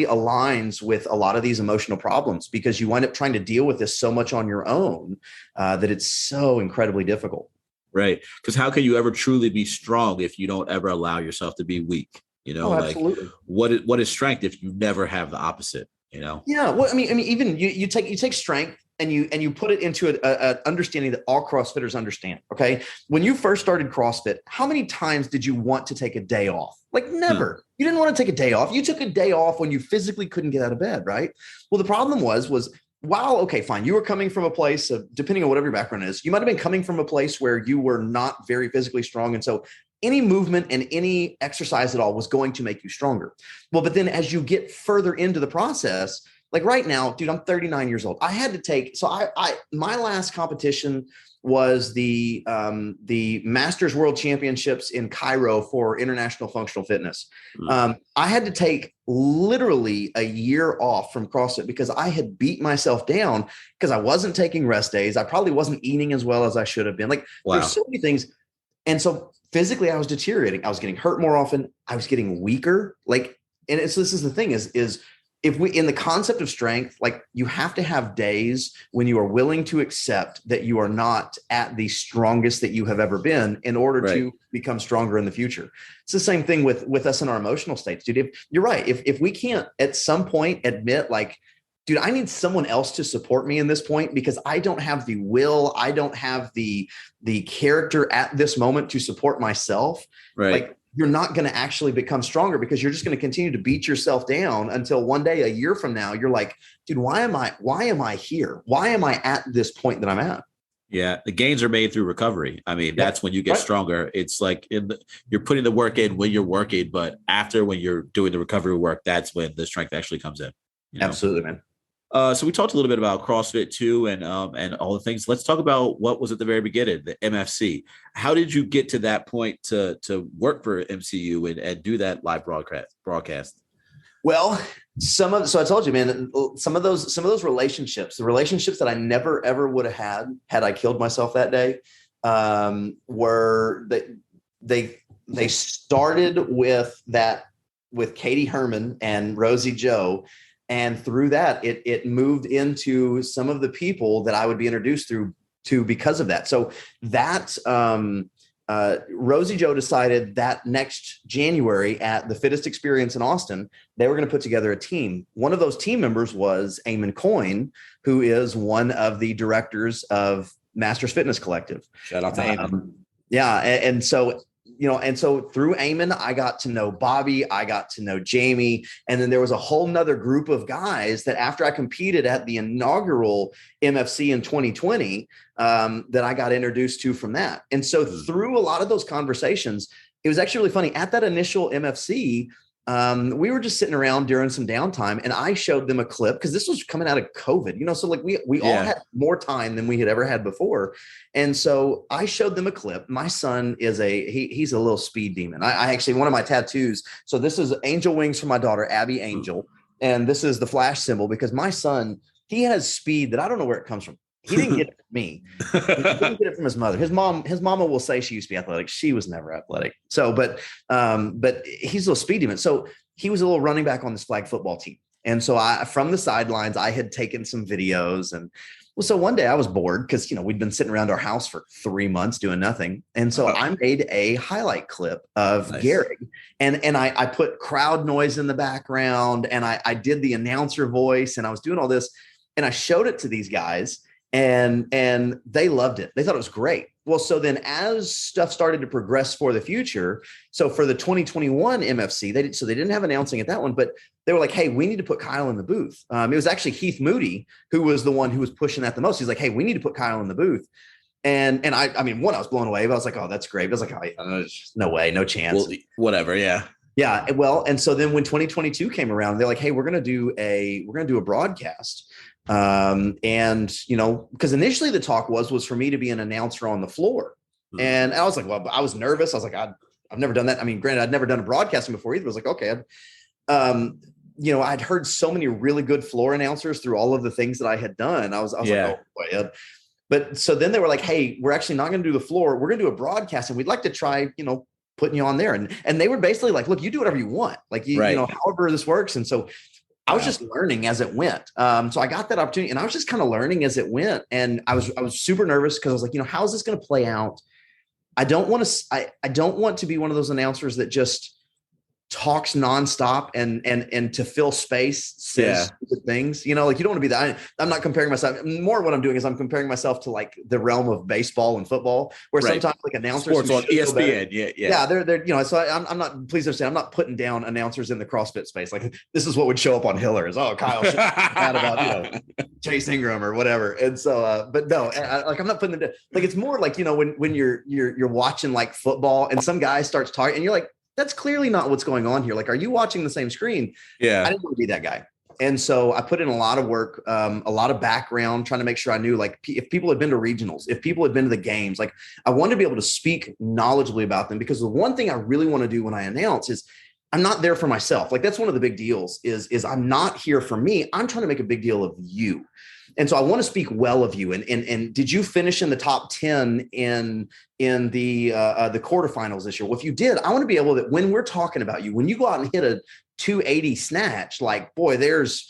aligns with a lot of these emotional problems, because you wind up trying to deal with this so much on your own that it's so incredibly difficult. Right. Because how can you ever truly be strong if you don't ever allow yourself to be weak? Absolutely. What is strength if you never have the opposite? Yeah. Well, I mean, even you take strength and you put it into an understanding that all CrossFitters understand. Okay. When you first started CrossFit, how many times did you want to take a day off? Never. You didn't want to take a day off. You took a day off when you physically couldn't get out of bed. Right. Well, the problem was wow, okay, fine. You were coming from a place of, depending on whatever your background is, you might have been coming from a place where you were not very physically strong. And so any movement and any exercise at all was going to make you stronger. Well, but then as you get further into the process, like right now, dude, I'm 39 years old. I had to take, so my last competition was the Masters World Championships in Cairo for International Functional Fitness. I had to take literally a year off from CrossFit because I had beat myself down because I wasn't taking rest days. I probably wasn't eating as well as I should have been. There's so many things. And so physically I was deteriorating. I was getting hurt more often. I was getting weaker. And this is the thing is if we, in the concept of strength, you have to have days when you are willing to accept that you are not at the strongest that you have ever been in order to become stronger in the future. It's the same thing with us in our emotional states, dude. If you're right, if we can't at some point admit dude, I need someone else to support me in this point because I don't have the will, I don't have the character at this moment to support myself. Right. You're not going to actually become stronger because you're just going to continue to beat yourself down until one day, a year from now, you're like, dude, why am I here? Why am I at this point that I'm at? Yeah, the gains are made through recovery. I mean, that's when you get stronger. It's like you're putting the work in when you're working, but after when you're doing the recovery work, that's when the strength actually comes in. You know? Absolutely, man. So we talked a little bit about CrossFit too, and all the things. Let's talk about what was at the very beginning, the MFC. How did you get to that point to work for MCU and do that live broadcast? Well, so I told you, man, some of those relationships, the relationships that I never ever would have had I killed myself that day, were that they started with Katie Herman and Rosie Joe. And through that, it moved into some of the people that I would be introduced to because of that. So that Rosie Joe decided that next January at the Fittest Experience in Austin, they were going to put together a team. One of those team members was Eamon Coyne, who is one of the directors of Masters Fitness Collective. Shout out to Eamon. Yeah. And so, and so through Eamon, I got to know Bobby, I got to know Jamie. And then there was a whole nother group of guys that after I competed at the inaugural MFC in 2020, that I got introduced to from that. And so through a lot of those conversations, it was actually really funny. At that initial MFC, we were just sitting around during some downtime, and I showed them a clip because this was coming out of COVID, so like we all had more time than we had ever had before. And so I showed them a clip. My son is he's a little speed demon. I actually, one of my tattoos. So this is angel wings for my daughter, Abby Angel. And this is the flash symbol because my son, he has speed that I don't know where it comes from. He didn't get it from me. He didn't get it from his mother. His mama will say she used to be athletic. She was never athletic. So, but he's a little speed demon. So he was a little running back on this flag football team. And so from the sidelines, I had taken some videos. And so one day I was bored because, we'd been sitting around our house for 3 months doing nothing. And so I made a highlight clip of Gary and I put crowd noise in the background and I did the announcer voice and I was doing all this and I showed it to these guys. And they loved it. They thought it was great. Well, so then as stuff started to progress for the future, so for the 2021 MFC, they didn't have announcing at that one, but they were like, hey, we need to put Kyle in the booth. It was actually Heath Moody who was the one who was pushing that the most. He's like, hey, we need to put Kyle in the booth. And I mean, I was blown away, but I was like, oh, that's great. But I was like, oh, no way, no chance. Well, whatever. Yeah. Yeah. Well, and so then when 2022 came around, they're like, hey, we're going to do a broadcast. Because initially the talk was for me to be an announcer on the floor. Mm-hmm. And I was like, well, I was nervous. I was like, I've never done that. I mean, granted, I'd never done a broadcasting before either. I was like, okay. I'd heard so many really good floor announcers through all of the things that I had done. I was like, oh boy. But so then they were like, hey, we're actually not going to do the floor. We're going to do a broadcast and we'd like to try, putting you on there. And they were basically like, look, you do whatever you want. Like, however this works. And so I was just learning as it went. So I got that opportunity and I was just kind of learning as it went. And I was super nervous because I was like, how is this going to play out? I don't want to be one of those announcers that just talks nonstop and to fill space says stupid things, like you don't want to be that. I'm not comparing myself. More what I'm doing is I'm comparing myself to like the realm of baseball and football, where sometimes like announcers sports on ESPN, they're so I'm not. Please understand, I'm not putting down announcers in the CrossFit space. Like this is what would show up on Hiller is Kyle should mad about Chase Ingram or whatever. And so, but no, I'm not putting them down. Like it's more like when you're watching like football and some guy starts talking and you're like, that's clearly not what's going on here. Like, are you watching the same screen? Yeah. I didn't want to be that guy. And so I put in a lot of work, a lot of background, trying to make sure I knew like if people had been to regionals, if people had been to the games, like I wanted to be able to speak knowledgeably about them, because the one thing I really want to do when I announce is I'm not there for myself. Like that's one of the big deals is I'm not here for me. I'm trying to make a big deal of you. And so I want to speak well of you. And did you finish in the top 10 in the quarterfinals this year? Well, if you did, I want to be able that when we're talking about you, when you go out and hit a 280 snatch, like, boy, there's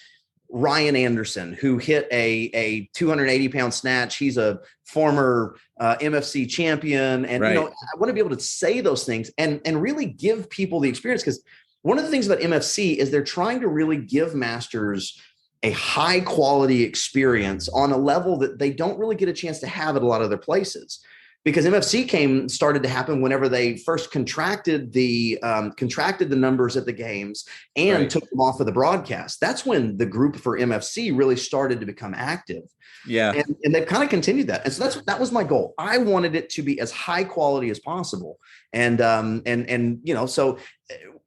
Ryan Anderson who hit a 280 pound snatch. He's a former MFC champion. And, I want to be able to say those things and really give people the experience. Because one of the things about MFC is they're trying to really give masters a high quality experience on a level that they don't really get a chance to have at a lot of other places. because MFC started to happen whenever they first contracted the numbers at the games and took them off of the broadcast. That's when the group for MFC really started to become active. Yeah. And they've kind of continued that. And so that was my goal. I wanted it to be as high quality as possible. And so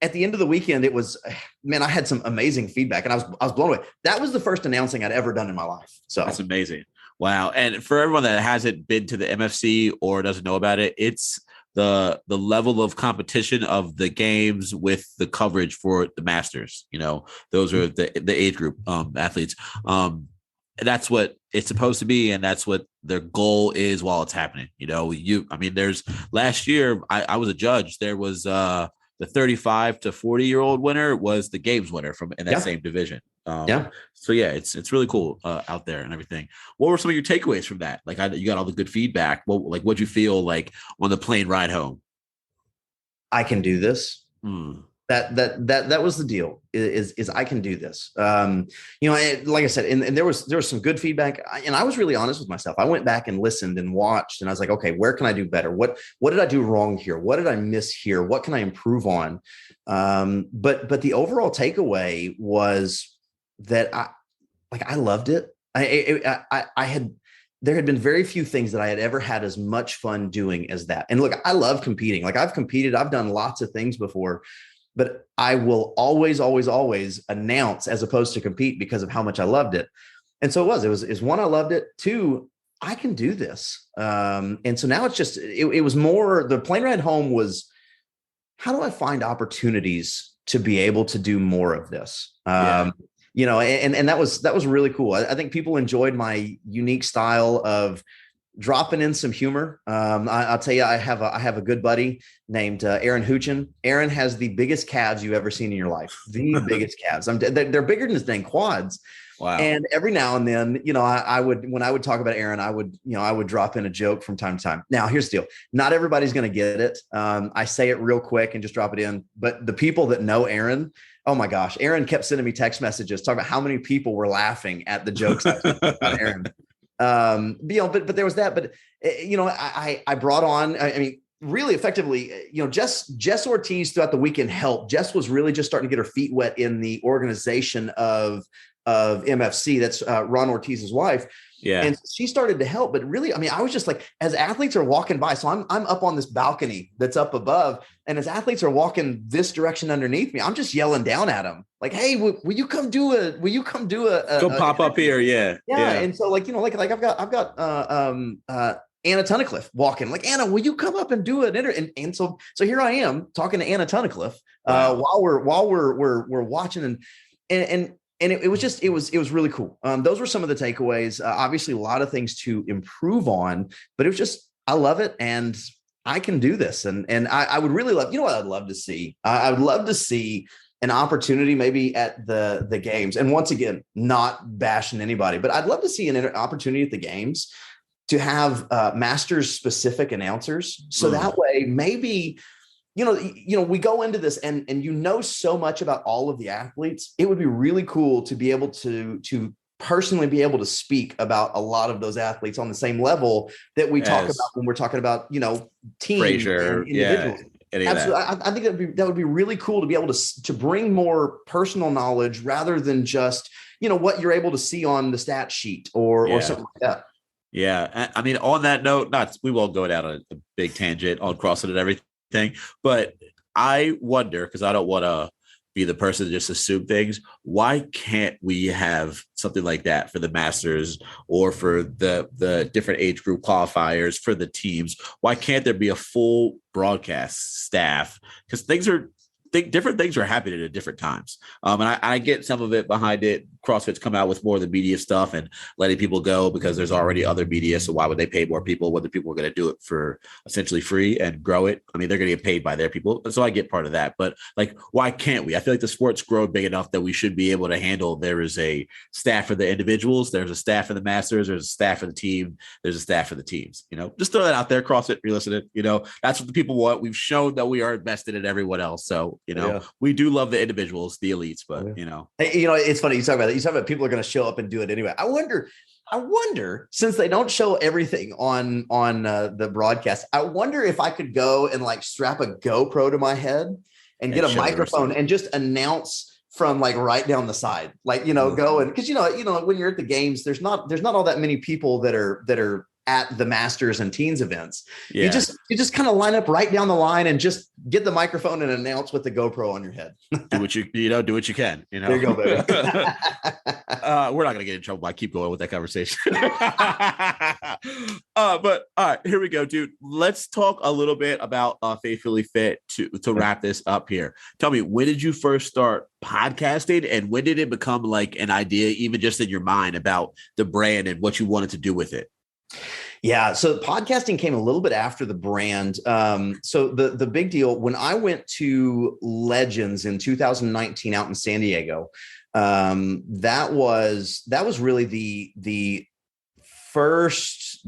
at the end of the weekend, it was, man, I had some amazing feedback and I was blown away. That was the first announcing I'd ever done in my life. So that's amazing. Wow. And for everyone that hasn't been to the MFC or doesn't know about it, it's the level of competition of the games with the coverage for the Masters. Those are the age group athletes. That's what it's supposed to be, and that's what their goal is while it's happening. There's last year I was a judge. There was the 35 to 40-year-old winner was the games winner in that same division. So yeah, it's really cool out there and everything. What were some of your takeaways from that? Like you got all the good feedback. What'd you feel like on the plane ride home? I can do this. That was the deal is I can do this. Like I said, and there was some good feedback, and I was really honest with myself. I went back and listened and watched, and I was like, okay, where can I do better? What did I do wrong here? What did I miss here? What can I improve on? But the overall takeaway was that I loved it. There had been very few things that I had ever had as much fun doing as that. And look, I love competing. Like I've competed, I've done lots of things before, but I will always, always, always announce as opposed to compete because of how much I loved it. And so it was one, I loved it. Two, I can do this. And so now it's just, it was more, the plane ride home was, how do I find opportunities to be able to do more of this? And that was really cool. I think people enjoyed my unique style of dropping in some humor. I'll tell you, I have a good buddy named Aaron Hoochin. Aaron has the biggest calves you've ever seen in your life. The biggest calves. They're bigger than his dang quads. Wow. And every now and then, I would, when I would talk about Aaron, I would drop in a joke from time to time. Now, here's the deal. Not everybody's going to get it. I say it real quick and just drop it in. But the people that know Aaron, oh my gosh, Aaron kept sending me text messages talking about how many people were laughing at the jokes about Aaron. But there was that. But I brought on. Really effectively, Jess Ortiz throughout the weekend helped. Jess was really just starting to get her feet wet in the organization of MFC. That's Ron Ortiz's wife. Yeah. And she started to help, but really, I was just like, as athletes are walking by, so I'm up on this balcony that's up above. And as athletes are walking this direction underneath me, I'm just yelling down at them like, hey, will you come do a go pop up here. Yeah. And so I've got Anna Tunnicliffe walking, like, Anna, will you come up and do an interview? And so here I am talking to Anna Tunnicliffe while we're watching and it was really cool. Those were some of the takeaways. Obviously, a lot of things to improve on, but it was just, I love it, and I can do this. And I would really love, what I'd love to see? I would love to see an opportunity maybe at the games. And once again, not bashing anybody, but I'd love to see an opportunity at the games to have Masters specific announcers. So that way, maybe we go into this and so much about all of the athletes. It would be really cool to be able to personally be able to speak about a lot of those athletes on the same level that we talk about when we're talking about, teams and individuals. Absolutely. I think that would be really cool to be able to bring more personal knowledge rather than just, what you're able to see on the stat sheet or something like that. Yeah. On that note, we won't go down a big tangent on CrossFit and everything, but I wonder, because I don't want to be the person to just assume things, why can't we have something like that for the Masters or for the different age group qualifiers for the teams? Why can't there be a full broadcast staff? Because different things are happening at different times. And I get some of it behind it. CrossFit's come out with more of the media stuff and letting people go because there's already other media. So why would they pay more people? Whether people are going to do it for essentially free and grow it. They're going to get paid by their people. So I get part of that. But why can't we? I feel like the sport's grown big enough that we should be able to handle. There is a staff for the individuals. There's a staff for the Masters. There's a staff for the team. There's a staff for the teams. Just throw that out there. CrossFit, you're listening. That's what the people want. We've shown that we are invested in everyone else. So, we do love the individuals, the elites, but, it's funny. You talk about that. You talk about people are going to show up and do it anyway. I wonder I wonder, since they don't show everything on the broadcast, I wonder if I could go and like strap a GoPro to my head and get a microphone and just announce from like right down the side, like, go and because when you're at the games, there's not all that many people that are at the masters and teens events. You just kind of line up right down the line and just get the microphone and announce with the GoPro on your head. do what you can. There you go, baby. We're not gonna get in trouble. I keep going with that conversation. But all right, here we go, dude. Let's talk a little bit about Faithfully Fit to wrap this up here. Tell me, when did you first start podcasting, and when did it become like an idea, even just in your mind, about the brand and what you wanted to do with it? Yeah. So podcasting came a little bit after the brand. So the big deal, when I went to Legends in 2019 out in San Diego, that was really the first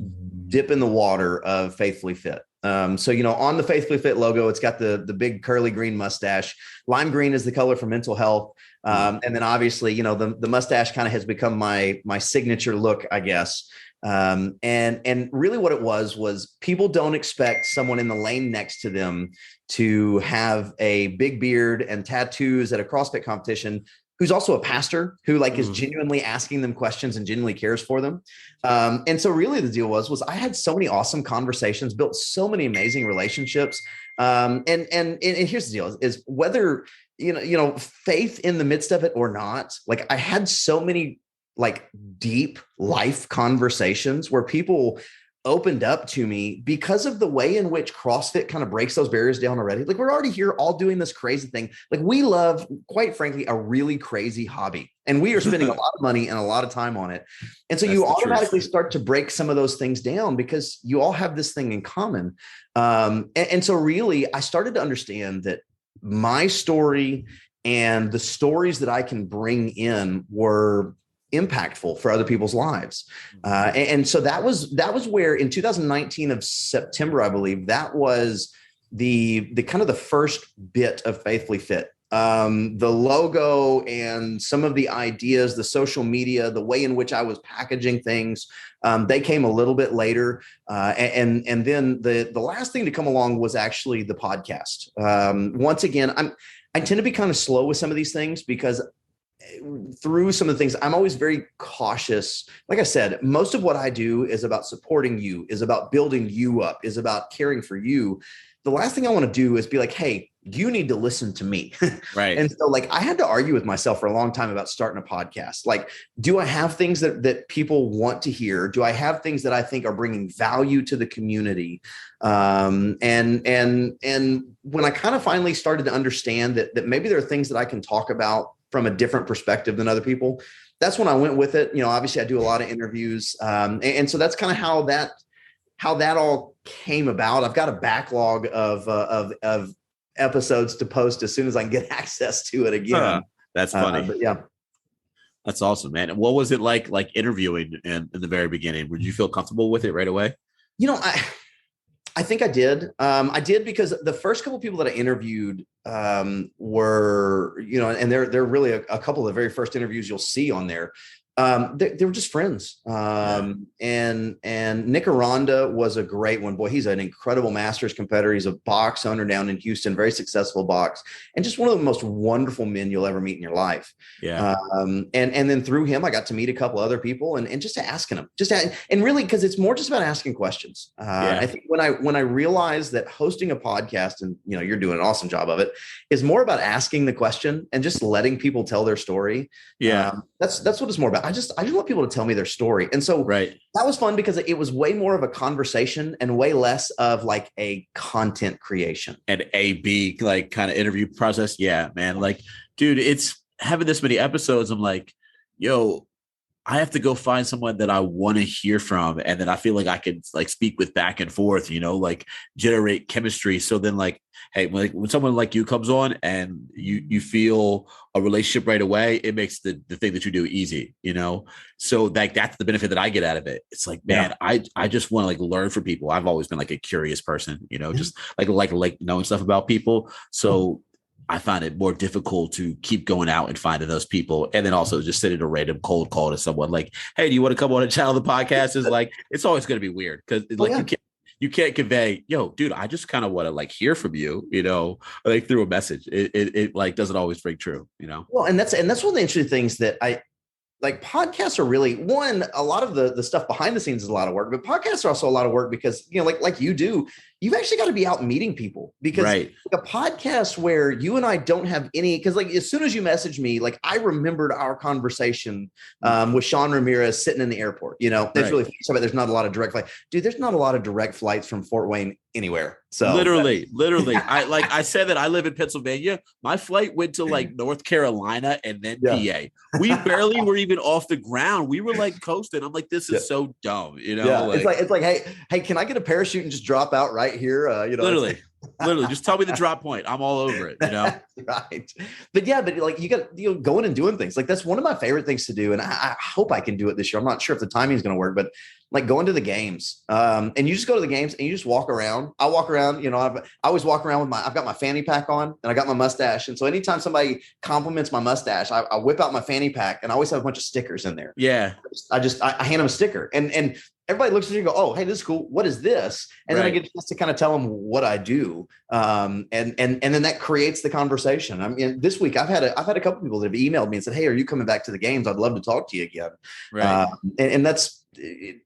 dip in the water of Faithfully Fit. So, on the Faithfully Fit logo, it's got the big curly green mustache. Lime green is the color for mental health. And then obviously, the mustache kind of has become my signature look, I guess. And really what it was people don't expect someone in the lane next to them to have a big beard and tattoos at a CrossFit competition, who's also a pastor who is genuinely asking them questions and genuinely cares for them. And so really the deal was I had so many awesome conversations, built so many amazing relationships. And here's the deal is whether, faith in the midst of it or not, I had so many deep life conversations where people opened up to me because of the way in which CrossFit kind of breaks those barriers down already. We're already here all doing this crazy thing. We love, quite frankly, a really crazy hobby, and we are spending a lot of money and a lot of time on it. And so you automatically start to break some of those things down because you all have this thing in common. And so really I started to understand that my story and the stories that I can bring in were impactful for other people's lives. And so that was where in 2019 of September, I believe, that was the kind of the first bit of Faithfully Fit. The logo and some of the ideas, the social media, the way in which I was packaging things, they came a little bit later. And then the last thing to come along was actually the podcast. Once again, I tend to be kind of slow with some of these things because through some of the things, I'm always very cautious. Like I said, most of what I do is about supporting you, is about building you up, is about caring for you. The last thing I want to do is be like, hey, you need to listen to me. Right. And so I had to argue with myself for a long time about starting a podcast. Do I have things that people want to hear? Do I have things that I think are bringing value to the community? And when I kind of finally started to understand that maybe there are things that I can talk about from a different perspective than other people, that's when I went with it. Obviously I do a lot of interviews. And so that's kind of how that all came about. I've got a backlog of episodes to post as soon as I can get access to it again. That's funny. But yeah, that's awesome, man. And what was it like interviewing in the very beginning? Would you feel comfortable with it right away? I think I did. I did because the first couple of people that I interviewed were, and they're really a couple of the very first interviews you'll see on there. They were just friends. And Nick Aranda was a great one. Boy, he's an incredible masters competitor. He's a box owner down in Houston, very successful box, and just one of the most wonderful men you'll ever meet in your life. Yeah. And then through him, I got to meet a couple other people and just asking them, and really, because it's more just about asking questions. I think when I realized that hosting a podcast, and you're doing an awesome job of it, is more about asking the question and just letting people tell their story. Yeah. That's what it's more about. I just want people to tell me their story. And so that was fun because it was way more of a conversation and way less of a content creation. And A/B kind of interview process. Yeah, man. Dude, it's having this many episodes. I'm like, yo, I have to go find someone that I want to hear from. And then I feel like I could speak with back and forth, generate chemistry. So then hey, when someone like you comes on and you feel a relationship right away, it makes the thing that you do easy, So that's the benefit that I get out of it. It's man, I just want to learn from people. I've always been a curious person, just like knowing stuff about people. So I find it more difficult to keep going out and finding those people. And then also just sending a random cold call to someone like, hey, do you want to come on and channel the podcast? Is like, it's always going to be weird because you can't convey, yo, dude, I just kind of want to like hear from you, like through a message. It like doesn't always ring true, Well, and that's one of the interesting things that I like. Podcasts are really a lot of the stuff behind the scenes is a lot of work, but podcasts are also a lot of work because, like you do, you've actually got to be out meeting people because right. a podcast where you and I don't have any, because like as soon as you messaged me, like I remembered our conversation with Sean Ramirez sitting in the airport, it's right. really funny about there's not a lot of direct flight. Dude, there's not a lot of direct flights from Fort Wayne anywhere. So literally, I said that I live in Pennsylvania. My flight went to like North Carolina and then PA. We barely were even off the ground. We were like coasting. I'm like, this is so dumb, Yeah. It's like, hey, can I get a parachute and just drop out right here? Literally, just tell me the drop point. I'm all over it, Right. But like you got going and doing things like that's one of my favorite things to do. And I hope I can do it this year. I'm not sure if the timing is going to work, but like going to the games and you just go to the games and you just walk around. I walk around, I always walk around with I've got my fanny pack on and I got my mustache. And so anytime somebody compliments my mustache, I whip out my fanny pack and I always have a bunch of stickers in there. Yeah. I hand them a sticker and everybody looks at you and go, oh, hey, this is cool. What is this? And then I get a chance to kind of tell them what I do. And then that creates the conversation. I mean, this week I've had a couple people that have emailed me and said, hey, are you coming back to the games? I'd love to talk to you again. Right. And that's, you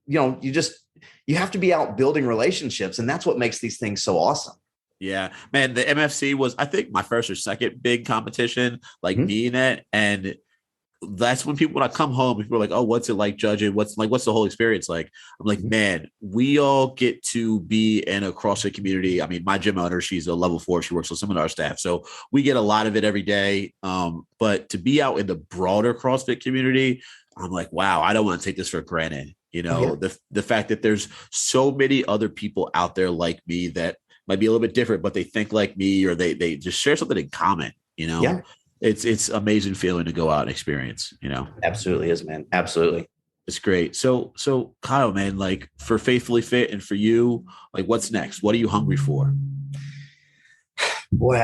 have to be out building relationships. And that's what makes these things so awesome. Yeah, man, the MFC was, I think, my first or second big competition, like being it. And that's when I come home, people are like, oh, what's it like judging? What's the whole experience like? I'm like, man, we all get to be in a CrossFit community. I mean, my gym owner, she's a level 4. She works with some of our staff. So we get a lot of it every day. But to be out in the broader CrossFit community, I'm like, wow, I don't want to take this for granted. The fact that there's so many other people out there like me that might be a little bit different, but they think like me, or they just share something in common, Yeah. It's amazing feeling to go out and experience, Absolutely is, man. Absolutely. It's great. So Kyle, man, like for Faithfully Fit and for you, like what's next? What are you hungry for? Boy,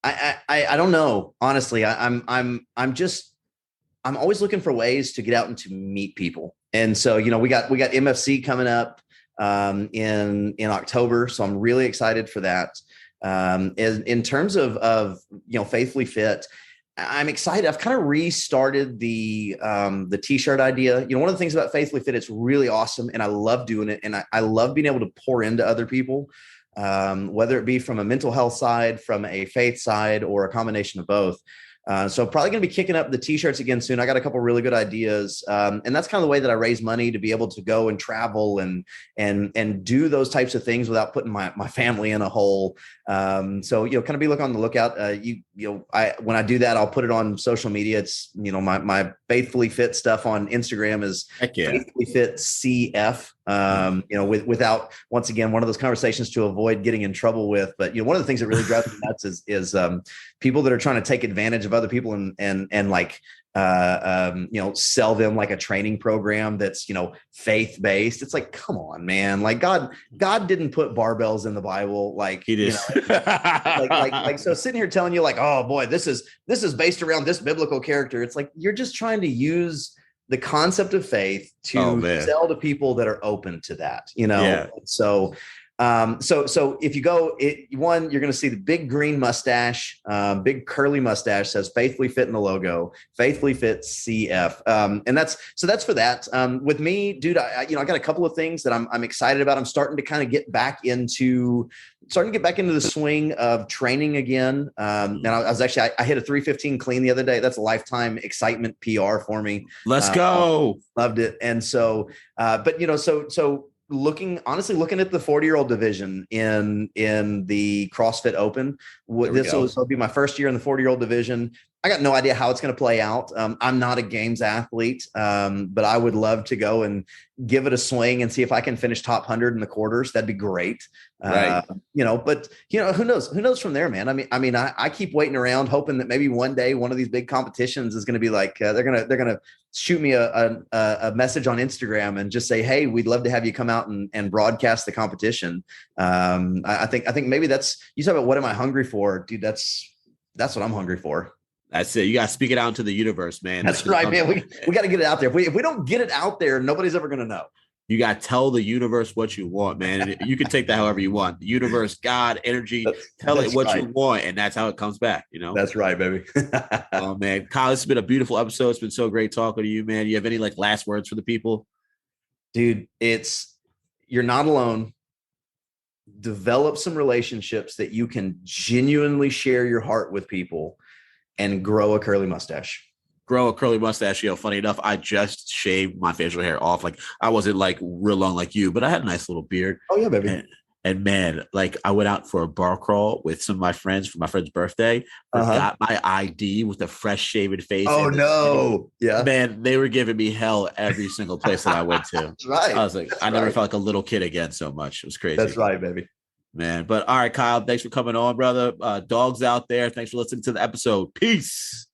I don't know. Honestly, I'm always looking for ways to get out and to meet people. And so, we got MFC coming up in October. So I'm really excited for that. In terms of Faithfully Fit, I'm excited. I've kind of restarted the t-shirt idea. One of the things about Faithfully Fit, it's really awesome and I love doing it. And I love being able to pour into other people, whether it be from a mental health side, from a faith side, or a combination of both. So probably going to be kicking up the t-shirts again soon. I got a couple of really good ideas. And that's kind of the way that I raise money to be able to go and travel and do those types of things without putting my family in a hole. So, kind of be on the lookout. When I do that, I'll put it on social media. It's, my Faithfully Fit stuff on Instagram is Faithfully Fit CF. Without, once again, one of those conversations to avoid getting in trouble with. But, one of the things that really drives me nuts is people that are trying to take advantage of other people and like, sell them like a training program that's, faith-based. It's like, come on, man. Like God didn't put barbells in the Bible. Like he did. So sitting here telling you like, oh boy, this is based around this biblical character. It's like, you're just trying to use the concept of faith to sell to people that are open to that, So if you go, you're going to see the big green mustache, big curly mustache says Faithfully Fit in the logo, Faithfully Fit CF. And that's for that. With me, dude, I got a couple of things that I'm excited about. I'm starting to kind of get back into the swing of training again. And I was actually, I hit a 315 clean the other day. That's a lifetime excitement PR for me. Let's go. Loved it. And so, so looking at the 40-year-old division in the CrossFit Open, This will be my first year in the 40-year-old division. I got no idea how it's going to play out. I'm not a games athlete, but I would love to go and give it a swing and see if I can finish top 100 in the quarters. That'd be great. Right. But who knows from there, man. I mean, I keep waiting around, hoping that maybe one day one of these big competitions is going to be like, they're going to shoot me a message on Instagram and just say, hey, we'd love to have you come out and broadcast the competition. I think maybe you talk about what am I hungry for, dude? That's what I'm hungry for. That's it. You got to speak it out into the universe, man. That's right, man. We got to get it out there. If we don't get it out there, nobody's ever going to know. You got to tell the universe what you want, man. And you can take that however you want. The universe, God, energy, tell it what you want. And that's how it comes back, That's right, baby. Oh, man. Kyle, this has been a beautiful episode. It's been so great talking to you, man. You have any last words for the people? Dude, you're not alone. Develop some relationships that you can genuinely share your heart with people and grow a curly mustache. Funny enough, I just shaved my facial hair off. I wasn't real long like you, but I had a nice little beard. Oh yeah, baby. And man, I went out for a bar crawl with some of my friends for my friend's birthday. Got my ID with a fresh shaven face. Oh no. Yeah. Man, they were giving me hell every single place that I went to. That's right. I was I never felt like a little kid again so much. It was crazy. That's right, baby. Man. But all right, Kyle, thanks for coming on, brother. Dogs out there, thanks for listening to the episode. Peace.